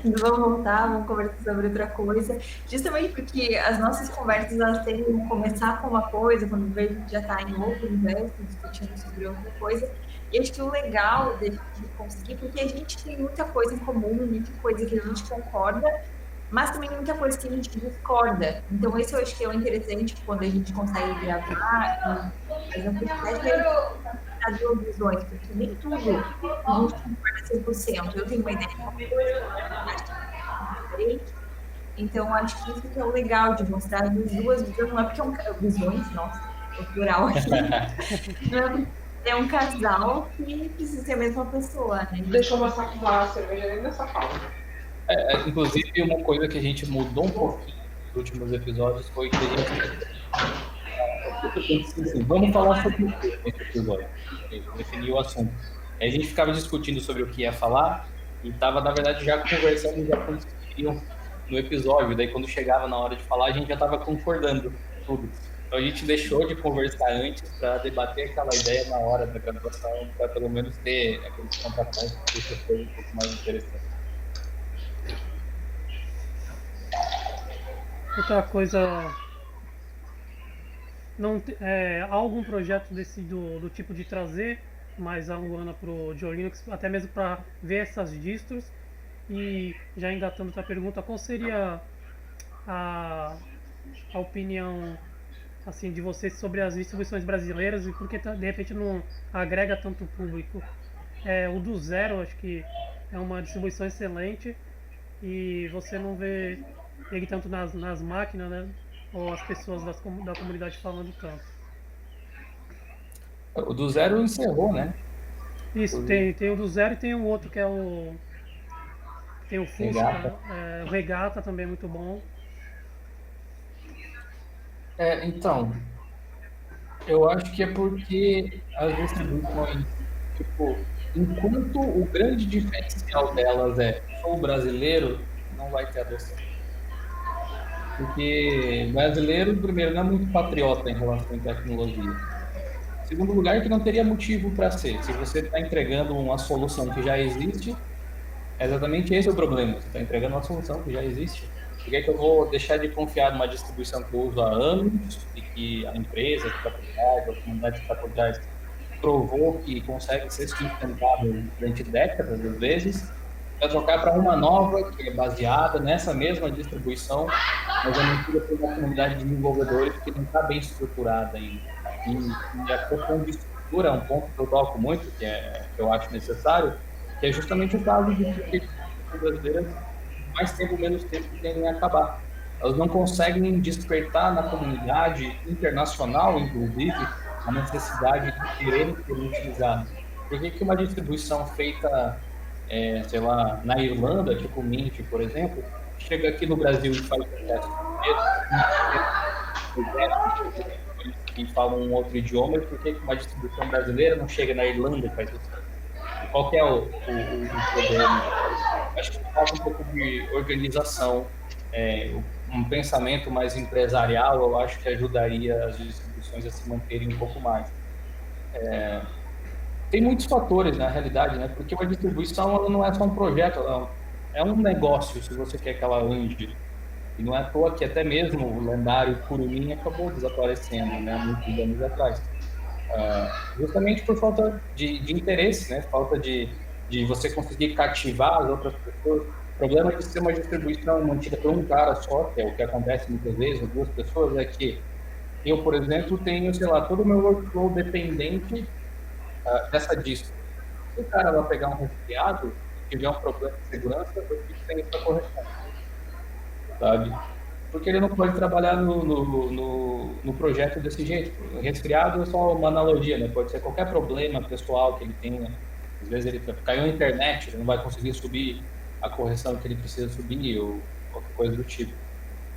Vamos voltar, vamos conversar sobre outra coisa. Justamente porque as nossas conversas elas têm que começar com uma coisa, quando vejo que já está em outro universo, discutindo sobre outra coisa. E acho que o legal de conseguir, porque a gente tem muita coisa em comum, muita coisa que a gente concorda, mas também muita coisa que a gente discorda. Então, esse eu acho que é o interessante quando a gente consegue gravar e fazer um podcast, as duas visões, porque nem tudo a gente concorda 100%. Eu tenho uma ideia diferente. Então, acho que isso que é o legal de mostrar as duas visões. Não é porque visões, nossa, é plural aqui. Não é porque é um casal que precisa ser a mesma pessoa, né? Deixa eu mostrar que lá a cerveja nem nessa calma. Inclusive, uma coisa que a gente mudou um pouquinho nos últimos episódios foi que a gente assim, vamos falar sobre o que nesse episódio, definir o assunto. Aí a gente ficava discutindo sobre o que ia falar e estava, na verdade, já conversando já com eles queriam no episódio. Daí, quando chegava na hora de falar, a gente já estava concordando tudo. Então, a gente deixou de conversar antes para debater aquela ideia na hora da gravação, para pelo menos ter aqueles contrapontos que deixa a coisa um pouco mais interessante. Outra coisa, há algum projeto do tipo de trazer mais a Luana pro GeoLinux, até mesmo para ver essas distros? E já engatando outra pergunta, qual seria a opinião assim de vocês sobre as distribuições brasileiras e por que de repente não agrega tanto público? O do Zero acho que é uma distribuição excelente e você não vê ele tanto nas máquinas, né? Ou as pessoas da comunidade falando tanto. O do Zero encerrou, né? Isso, tem o do Zero e tem o outro que é o... Tem o Fusca, Regata. O Regata também é muito bom. Então, eu acho que é porque as distribuições, tipo, enquanto o grande diferencial delas é sou brasileiro, não vai ter adoção. Porque brasileiro, primeiro, não é muito patriota em relação à tecnologia. Segundo lugar, que não teria motivo para ser. Se você está entregando uma solução que já existe, é exatamente esse o problema. Você está entregando uma solução que já existe. Por que, que eu vou deixar de confiar numa distribuição que eu uso há anos e que a empresa que está por trás, a comunidade que está por trás, provou que consegue ser sustentável durante décadas, às vezes, para trocar para uma nova que é baseada nessa mesma distribuição, mas é mantida por uma comunidade de desenvolvedores que não está bem estruturada ainda. E a questão de estrutura é um ponto que eu toco muito, que eu acho necessário, que é justamente o caso de que as brasileiras, mais tempo, menos tempo, tendem a acabar. Elas não conseguem despertar na comunidade internacional, inclusive, a necessidade de quererem ser utilizadas. Por que que uma distribuição feita, sei lá, na Irlanda, tipo o Mint, por exemplo, chega aqui no Brasil e faz sucesso? Que falam um outro idioma, e por que que uma distribuição brasileira não chega na Irlanda e faz sucesso? Qual que é o problema? Acho que falta um pouco de organização, um pensamento mais empresarial, eu acho que ajudaria as distribuições a se manterem um pouco mais. Tem muitos fatores na realidade, né? Porque uma distribuição ela não é só um projeto, é um negócio, se você quer que ela ande. E não é à toa que até mesmo o lendário Curumim acabou desaparecendo, né? Há muitos anos atrás. Justamente por falta de interesse, né? Falta de você conseguir cativar as outras pessoas. O problema de ser uma distribuição mantida por um cara só, que é o que acontece muitas vezes, ou duas pessoas, é que eu, por exemplo, tenho, sei lá, todo o meu workflow dependente dessa distro. Se o cara vai pegar um resfriado e tiver um problema de segurança, eu fico sem essa correção, sabe? Porque ele não pode trabalhar no projeto desse jeito. O resfriado é só uma analogia, né? Pode ser qualquer problema pessoal que ele tenha. Às vezes ele caiu na internet, ele não vai conseguir subir a correção que ele precisa subir ou qualquer coisa do tipo.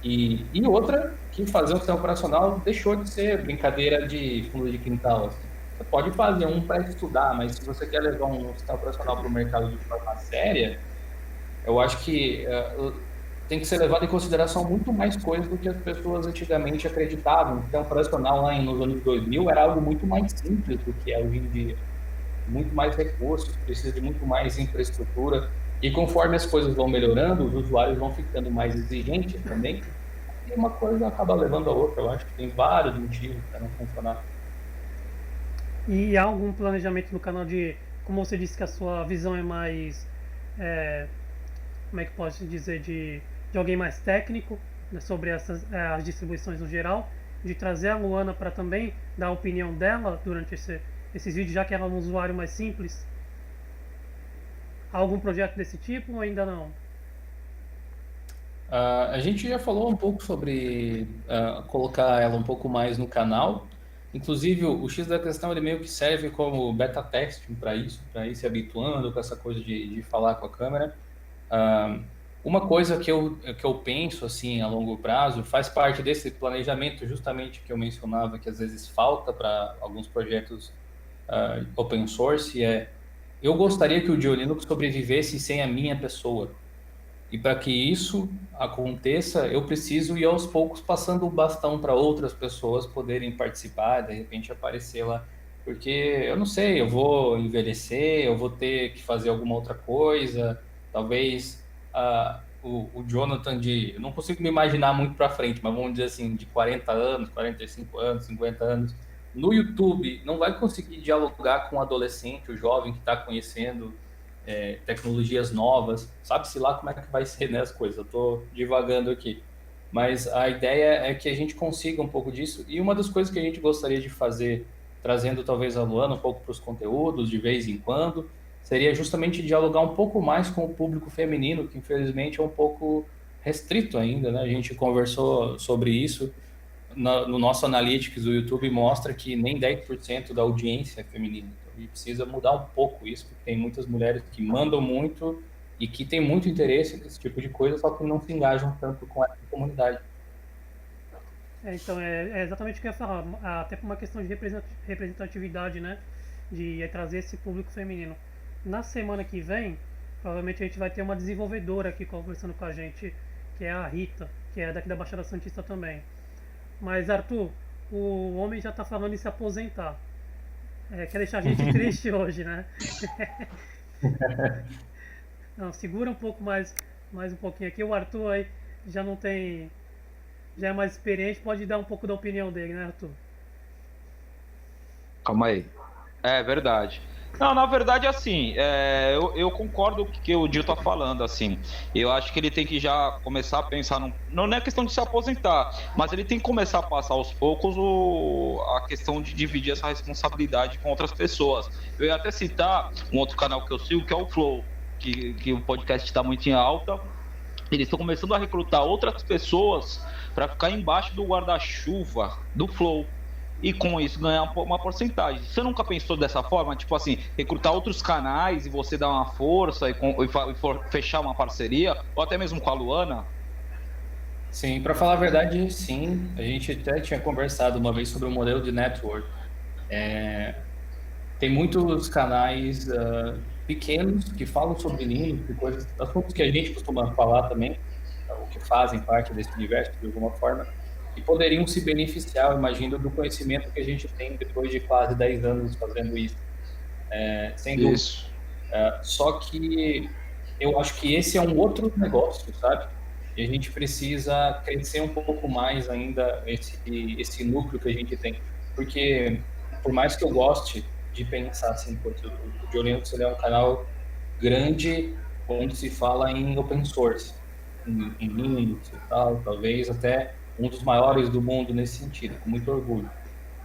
E outra, que fazer um sistema operacional deixou de ser brincadeira de fundo de quintal. Assim. Você pode fazer um para estudar, mas se você quer levar um sistema operacional para o mercado de forma séria, eu acho que tem que ser levado em consideração muito mais coisas do que as pessoas antigamente acreditavam. O sistema operacional lá nos anos 2000 era algo muito mais simples do que é hoje em dia. Muito mais recursos, precisa de muito mais infraestrutura. E conforme as coisas vão melhorando, os usuários vão ficando mais exigentes também. E uma coisa acaba levando a outra. Eu acho que tem vários motivos para não funcionar. E há algum planejamento no canal de, como você disse que a sua visão é mais, como é que pode dizer, de alguém mais técnico, né, sobre as distribuições no geral, de trazer a Luana para também dar a opinião dela durante esses vídeos, já que ela é um usuário mais simples? Há algum projeto desse tipo ou ainda não? A gente já falou um pouco sobre colocar ela um pouco mais no canal. Inclusive, o X da questão ele meio que serve como beta testing para isso, para ir se habituando com essa coisa de falar com a câmera. Uma coisa que eu penso assim a longo prazo faz parte desse planejamento justamente que eu mencionava que às vezes falta para alguns projetos open source eu gostaria que o Duolinux sobrevivesse sem a minha pessoa. E para que isso aconteça, eu preciso ir aos poucos passando o bastão para outras pessoas poderem participar, de repente aparecer lá. Porque eu não sei, eu vou envelhecer, eu vou ter que fazer alguma outra coisa, talvez o Jonathan eu não consigo me imaginar muito para frente, mas vamos dizer assim, de 40 anos, 45 anos, 50 anos, no YouTube não vai conseguir dialogar com o adolescente, o jovem que está conhecendo tecnologias novas, sabe-se lá como é que vai ser, né, as coisas, eu estou divagando aqui, mas a ideia é que a gente consiga um pouco disso, e uma das coisas que a gente gostaria de fazer, trazendo talvez a Luana um pouco para os conteúdos, de vez em quando, seria justamente dialogar um pouco mais com o público feminino, que infelizmente é um pouco restrito ainda, né, a gente conversou sobre isso, no nosso Analytics do YouTube mostra que nem 10% da audiência é feminina. Então, a gente precisa mudar um pouco isso, porque tem muitas mulheres que mandam muito e que têm muito interesse nesse tipo de coisa, só que não se engajam tanto com essa comunidade. Então, é exatamente o que eu ia falar, até por uma questão de representatividade, né, de trazer esse público feminino. Na semana que vem, provavelmente a gente vai ter uma desenvolvedora aqui conversando com a gente, que é a Rita, que é daqui da Baixada Santista também. Mas, Arthur, o homem já está falando em se aposentar. quer deixar a gente triste hoje, né? Não, segura um pouco mais um pouquinho aqui. O Arthur aí já não tem, já é mais experiente, pode dar um pouco da opinião dele, né, Arthur? Calma aí. É verdade. Não, na verdade, assim, eu concordo com o que o Gil tá falando, assim. Eu acho que ele tem que já começar a pensar não é questão de se aposentar, mas ele tem que começar a passar aos poucos a questão de dividir essa responsabilidade com outras pessoas. Eu ia até citar um outro canal que eu sigo, que é o Flow, que o podcast está muito em alta. Eles estão começando a recrutar outras pessoas para ficar embaixo do guarda-chuva do Flow e com isso ganhar uma porcentagem. Você nunca pensou dessa forma? Tipo assim, recrutar outros canais e você dar uma força e fechar uma parceria, ou até mesmo com a Luana? Sim, para falar a verdade, sim. A gente até tinha conversado uma vez sobre o modelo de network. Tem muitos canais pequenos que falam sobre Linux e coisas, assuntos que a gente costuma falar também, o que fazem parte desse universo de alguma forma, e poderiam se beneficiar, eu imagino, do conhecimento que a gente tem depois de quase 10 anos fazendo isso. Sem dúvida. Isso. Só que eu acho que esse é um outro negócio, sabe? E a gente precisa crescer um pouco mais ainda esse núcleo que a gente tem. Porque, por mais que eu goste de pensar assim, o Joe Linux ele é um canal grande onde se fala em open source, em Linux e tal, talvez até um dos maiores do mundo nesse sentido, com muito orgulho.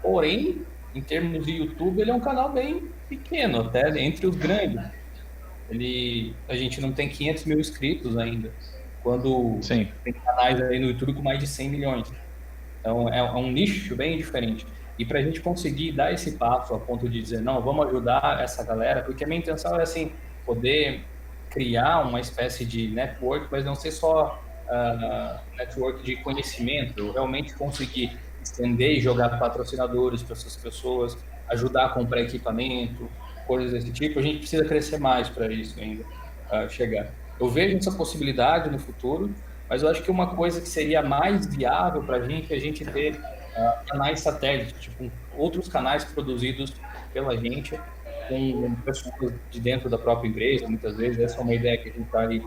Porém, em termos de YouTube, ele é um canal bem pequeno, até entre os grandes. A gente não tem 500 mil inscritos ainda, quando Sim. tem canais aí no YouTube com mais de 100 milhões. Então, é um nicho bem diferente. E para a gente conseguir dar esse passo a ponto de dizer, não, vamos ajudar essa galera, porque a minha intenção é, assim, poder criar uma espécie de network, mas não ser só network de conhecimento, eu realmente conseguir estender e jogar patrocinadores para essas pessoas, ajudar a comprar equipamento, coisas desse tipo. A gente precisa crescer mais para isso ainda chegar. Eu vejo essa possibilidade no futuro, mas eu acho que uma coisa que seria mais viável para a gente ter canais satélites, tipo outros canais produzidos pela gente, com pessoas de dentro da própria empresa, muitas vezes. Essa é uma ideia que a gente está ali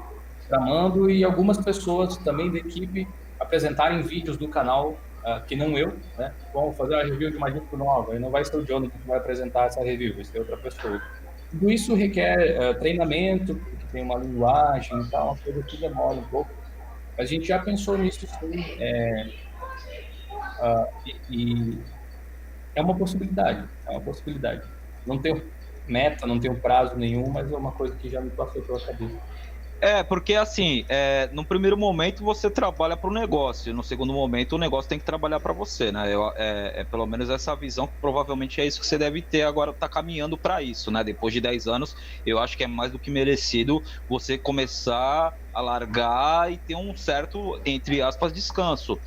tramando, e algumas pessoas também da equipe apresentarem vídeos do canal, que não eu, né? Vamos fazer uma review de uma disco nova, e não vai ser o Johnny que vai apresentar essa review, vai ser outra pessoa. Tudo isso requer treinamento, porque tem uma linguagem e tal, uma coisa que demora um pouco. A gente já pensou nisso, sim, e é uma possibilidade, é uma possibilidade. Não tenho meta, não tenho prazo nenhum, mas é uma coisa que já me passou pela cabeça. Porque assim, no primeiro momento você trabalha para o negócio, no segundo momento o negócio tem que trabalhar para você, né? Pelo menos essa visão, que provavelmente é isso que você deve ter agora, tá caminhando para isso, né? Depois de 10 anos, eu acho que é mais do que merecido você começar a largar e ter um certo, entre aspas, descanso.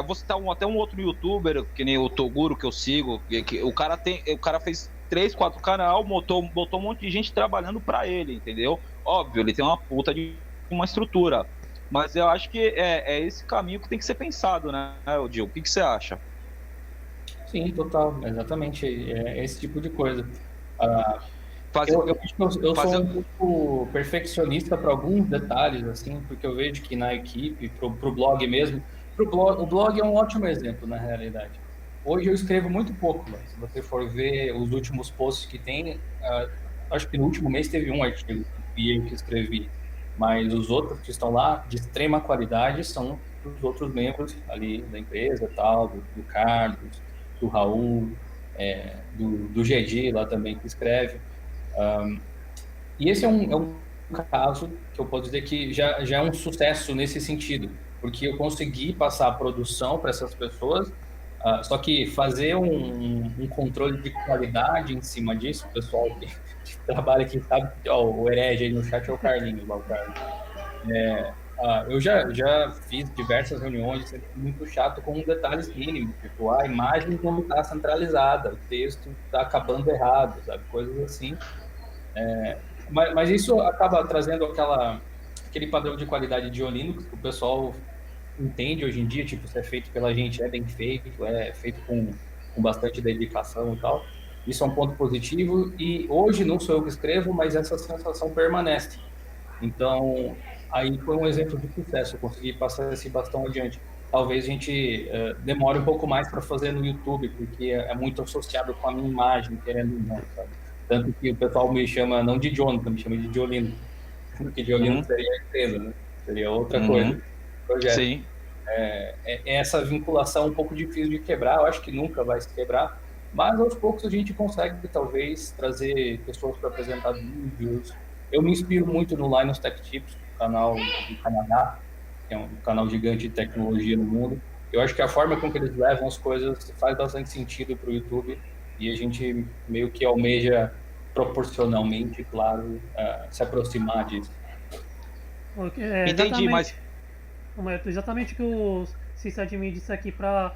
Você tá até um outro youtuber, que nem o Toguro, que eu sigo, que o cara fez 3, 4 canal, botou um monte de gente trabalhando para ele, entendeu? Óbvio, ele tem uma puta de uma estrutura, mas eu acho que é esse caminho que tem que ser pensado, né, Gil? O que você acha? Sim, total, exatamente, é esse tipo de coisa. Eu sou um pouco perfeccionista para alguns detalhes, assim, porque eu vejo que na equipe, pro blog mesmo, o blog é um ótimo exemplo, na realidade. Hoje eu escrevo muito pouco, mas se você for ver os últimos posts que tem, acho que no último mês teve um artigo e eu que escrevi, mas os outros que estão lá de extrema qualidade são dos outros membros ali da empresa, tal, do Carlos, do Raul, do GG lá também que escreve. E esse é um caso que eu posso dizer que já é um sucesso nesse sentido, porque eu consegui passar a produção para essas pessoas. Só que fazer um controle de qualidade em cima disso, o pessoal que trabalha aqui sabe, o herege aí no chat é o Carlinhos, lá o Carlos. Eu já fiz diversas reuniões, é muito chato com detalhes mínimos, tipo, a imagem não está centralizada, o texto está acabando errado, sabe, coisas assim. Mas isso acaba trazendo aquele padrão de qualidade de Linux que o pessoal entende hoje em dia, tipo, se é feito pela gente, é bem feito, é feito com bastante dedicação e tal. Isso é um ponto positivo e hoje não sou eu que escrevo, mas essa sensação permanece. Então, aí foi um exemplo de sucesso, eu consegui passar esse bastão adiante. Talvez a gente demore um pouco mais para fazer no YouTube, porque é muito associado com a minha imagem, querendo ou não, sabe? Tanto que o pessoal me chama não de Jonathan, me chama de Diolino, porque Diolino seria a empresa, né? Seria outra coisa, projeto. Sim. É essa vinculação um pouco difícil de quebrar, eu acho que nunca vai se quebrar, mas aos poucos a gente consegue talvez trazer pessoas para apresentar vídeos. Eu me inspiro muito no Linus Tech Tips, canal do Canadá, que é um canal gigante de tecnologia no mundo. Eu acho que a forma com que eles levam as coisas faz bastante sentido para o YouTube e a gente meio que almeja proporcionalmente, claro, se aproximar disso. Entendi, mas Exatamente o que o Sysadmin disse aqui, para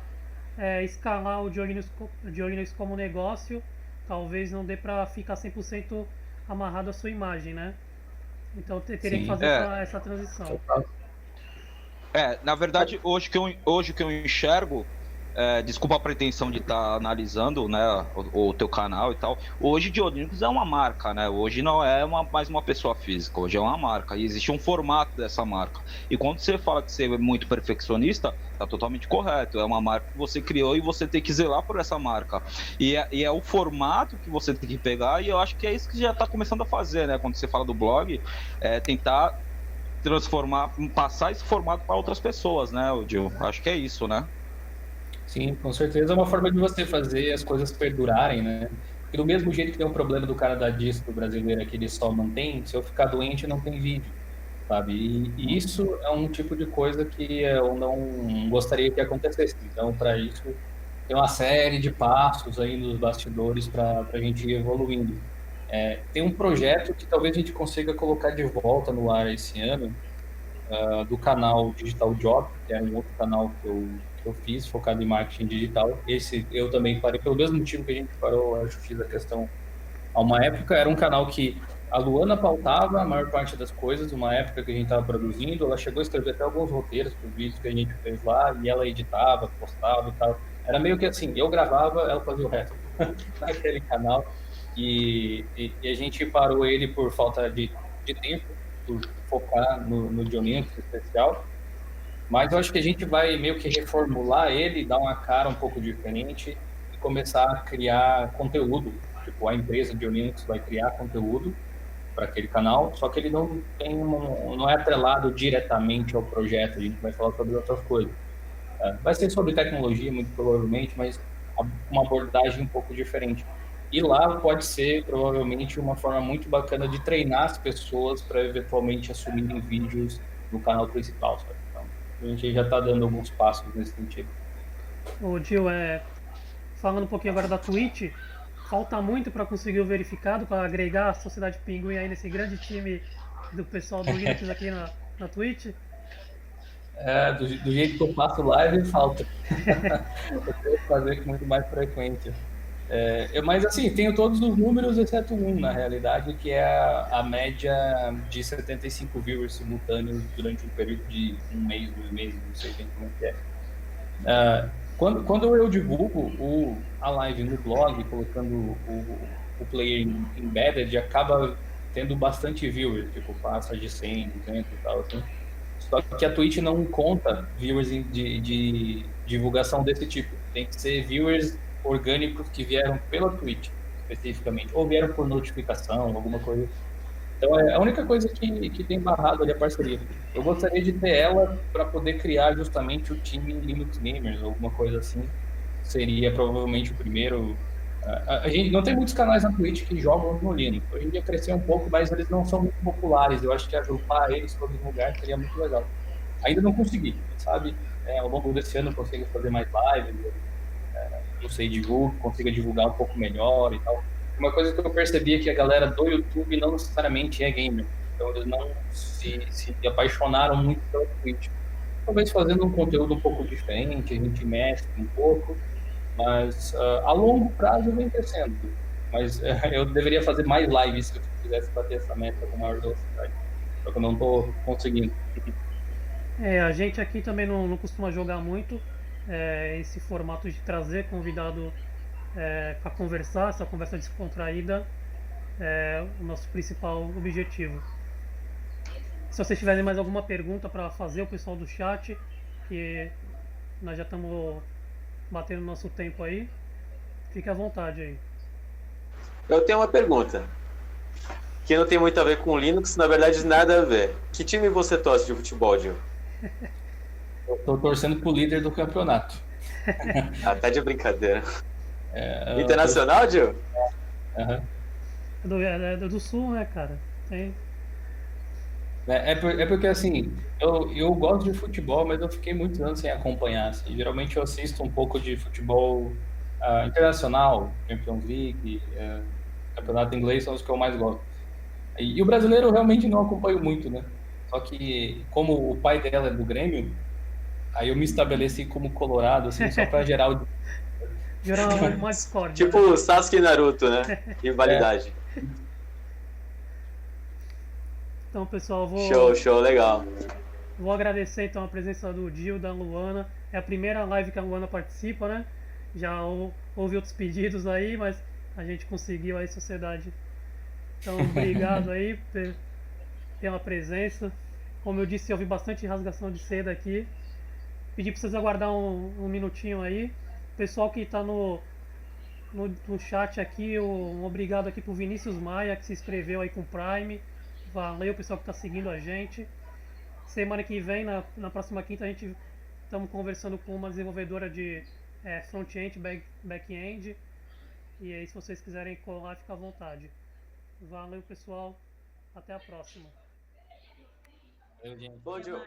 escalar o Diolinux como negócio, talvez não dê para ficar 100% amarrado à sua imagem, né? Então teria que fazer essa transição. na verdade, hoje que eu enxergo, desculpa a pretensão de estar analisando, né, o teu canal e tal. Hoje Diolinux é uma marca, né? Hoje não é mais uma pessoa física, hoje é uma marca e existe um formato dessa marca. E quando você fala que você é muito perfeccionista, tá totalmente correto. É uma marca que você criou e você tem que zelar por essa marca. E é o formato que você tem que pegar, e eu acho que é isso que já está começando a fazer, né? Quando você fala do blog, tentar passar esse formato para outras pessoas, né, Gil? Acho que é isso, né? Sim, com certeza é uma forma de você fazer as coisas perdurarem, né? Porque do mesmo jeito que tem um problema do cara da disco brasileira que ele só mantém, se eu ficar doente não tem vídeo, sabe? E isso é um tipo de coisa que eu não gostaria que acontecesse. Então, para isso, tem uma série de passos aí nos bastidores para a gente ir evoluindo. Tem um projeto que talvez a gente consiga colocar de volta no ar esse ano, do canal Digital Job, que é um outro canal que eu fiz, focado em marketing digital. Esse eu também parei, pelo mesmo motivo que a gente parou, eu fiz a questão a uma época. Era um canal que a Luana pautava a maior parte das coisas, uma época que a gente estava produzindo, ela chegou a escrever até alguns roteiros para os vídeos que a gente fez lá, e ela editava, postava e tal. Era meio que assim, eu gravava, ela fazia o resto naquele canal, e a gente parou ele por falta de tempo, por focar no Diolinux especial, mas eu acho que a gente vai meio que reformular ele, dar uma cara um pouco diferente e começar a criar conteúdo. Tipo, a empresa Diolinux vai criar conteúdo para aquele canal, só que ele não é atrelado diretamente ao projeto, a gente vai falar sobre outras coisas. Vai ser sobre tecnologia, muito provavelmente, mas uma abordagem um pouco diferente. E lá pode ser, provavelmente, uma forma muito bacana de treinar as pessoas para eventualmente assumirem vídeos no canal principal, sabe? Então, a gente já está dando alguns passos nesse sentido. Ô Gil, falando um pouquinho agora da Twitch, falta muito para conseguir o verificado, para agregar a Sociedade Pinguim aí nesse grande time do pessoal do Linux aqui na Twitch? Do jeito que eu faço live, falta. Eu tenho que fazer com muito mais frequência. Mas assim, tenho todos os números exceto um, na realidade, que é a média de 75 viewers simultâneos durante um período de um mês, 2 meses, não sei bem como é. Quando eu divulgo a live no blog, colocando o player embedded, acaba tendo bastante viewers, tipo, passa de 100, 200 e tal, assim. Só que a Twitch não conta viewers de divulgação desse tipo. Tem que ser viewers orgânicos que vieram pela Twitch, especificamente, ou vieram por notificação, alguma coisa. Então, é a única coisa que tem barrado ali a parceria. Eu gostaria de ter ela para poder criar justamente o time Linux Gamers, alguma coisa assim. Seria provavelmente o primeiro. A gente não tem muitos canais na Twitch que jogam no Linux. Hoje em dia cresceu um pouco, mas eles não são muito populares. Eu acho que agrupar eles todos no lugar seria muito legal. Ainda não consegui, sabe? Ao longo desse ano eu consigo fazer mais lives, não sei, consiga divulgar um pouco melhor e tal. Uma coisa que eu percebi é que a galera do YouTube não necessariamente é gamer. Então eles não se apaixonaram muito pela Twitch. Talvez fazendo um conteúdo um pouco diferente, a gente mexe um pouco, mas a longo prazo vem crescendo. Mas eu deveria fazer mais lives se eu quisesse bater essa meta com maior velocidade. Só que eu não estou conseguindo. A gente aqui também não costuma jogar muito esse formato de trazer convidado para conversar, essa conversa descontraída é o nosso principal objetivo. Se vocês tiverem mais alguma pergunta para fazer, o pessoal do chat, que nós já estamos batendo nosso tempo aí, fique à vontade aí. Eu tenho uma pergunta, que não tem muito a ver com Linux, na verdade nada a ver. Que time você torce de futebol, Gil? Eu tô torcendo pro líder do campeonato. Ah, tá de brincadeira. É, Internacional, Gil? Aham. É do Sul, né, cara? Tem... É porque, assim, eu gosto de futebol, mas eu fiquei muitos anos sem acompanhar. Assim. Geralmente eu assisto um pouco de futebol internacional, Champions League, campeonato inglês são os que eu mais gosto. E o brasileiro eu realmente não acompanho muito, né? Só que, como o pai dela é do Grêmio, aí eu me estabeleci como colorado, assim, só pra gerar o... Gerar uma discórdia, Tipo né? Sasuke e Naruto, né? Rivalidade. Então, pessoal, Show, legal. vou agradecer então a presença do Gil, da Luana. É a primeira live que a Luana participa, né? Já houve outros pedidos aí, mas a gente conseguiu aí, sociedade. Então, obrigado aí pela presença. Como eu disse, houve bastante rasgação de seda aqui. Pedi para vocês aguardar um minutinho aí. Pessoal que está no chat aqui, um obrigado aqui pro Vinícius Maia, que se inscreveu aí com o Prime. Valeu, pessoal que está seguindo a gente. Semana que vem, na próxima quinta, a gente estamos conversando com uma desenvolvedora de front-end, back-end. E aí, se vocês quiserem colar, fica à vontade. Valeu, pessoal. Até a próxima. Eu, gente. Bom, Gil.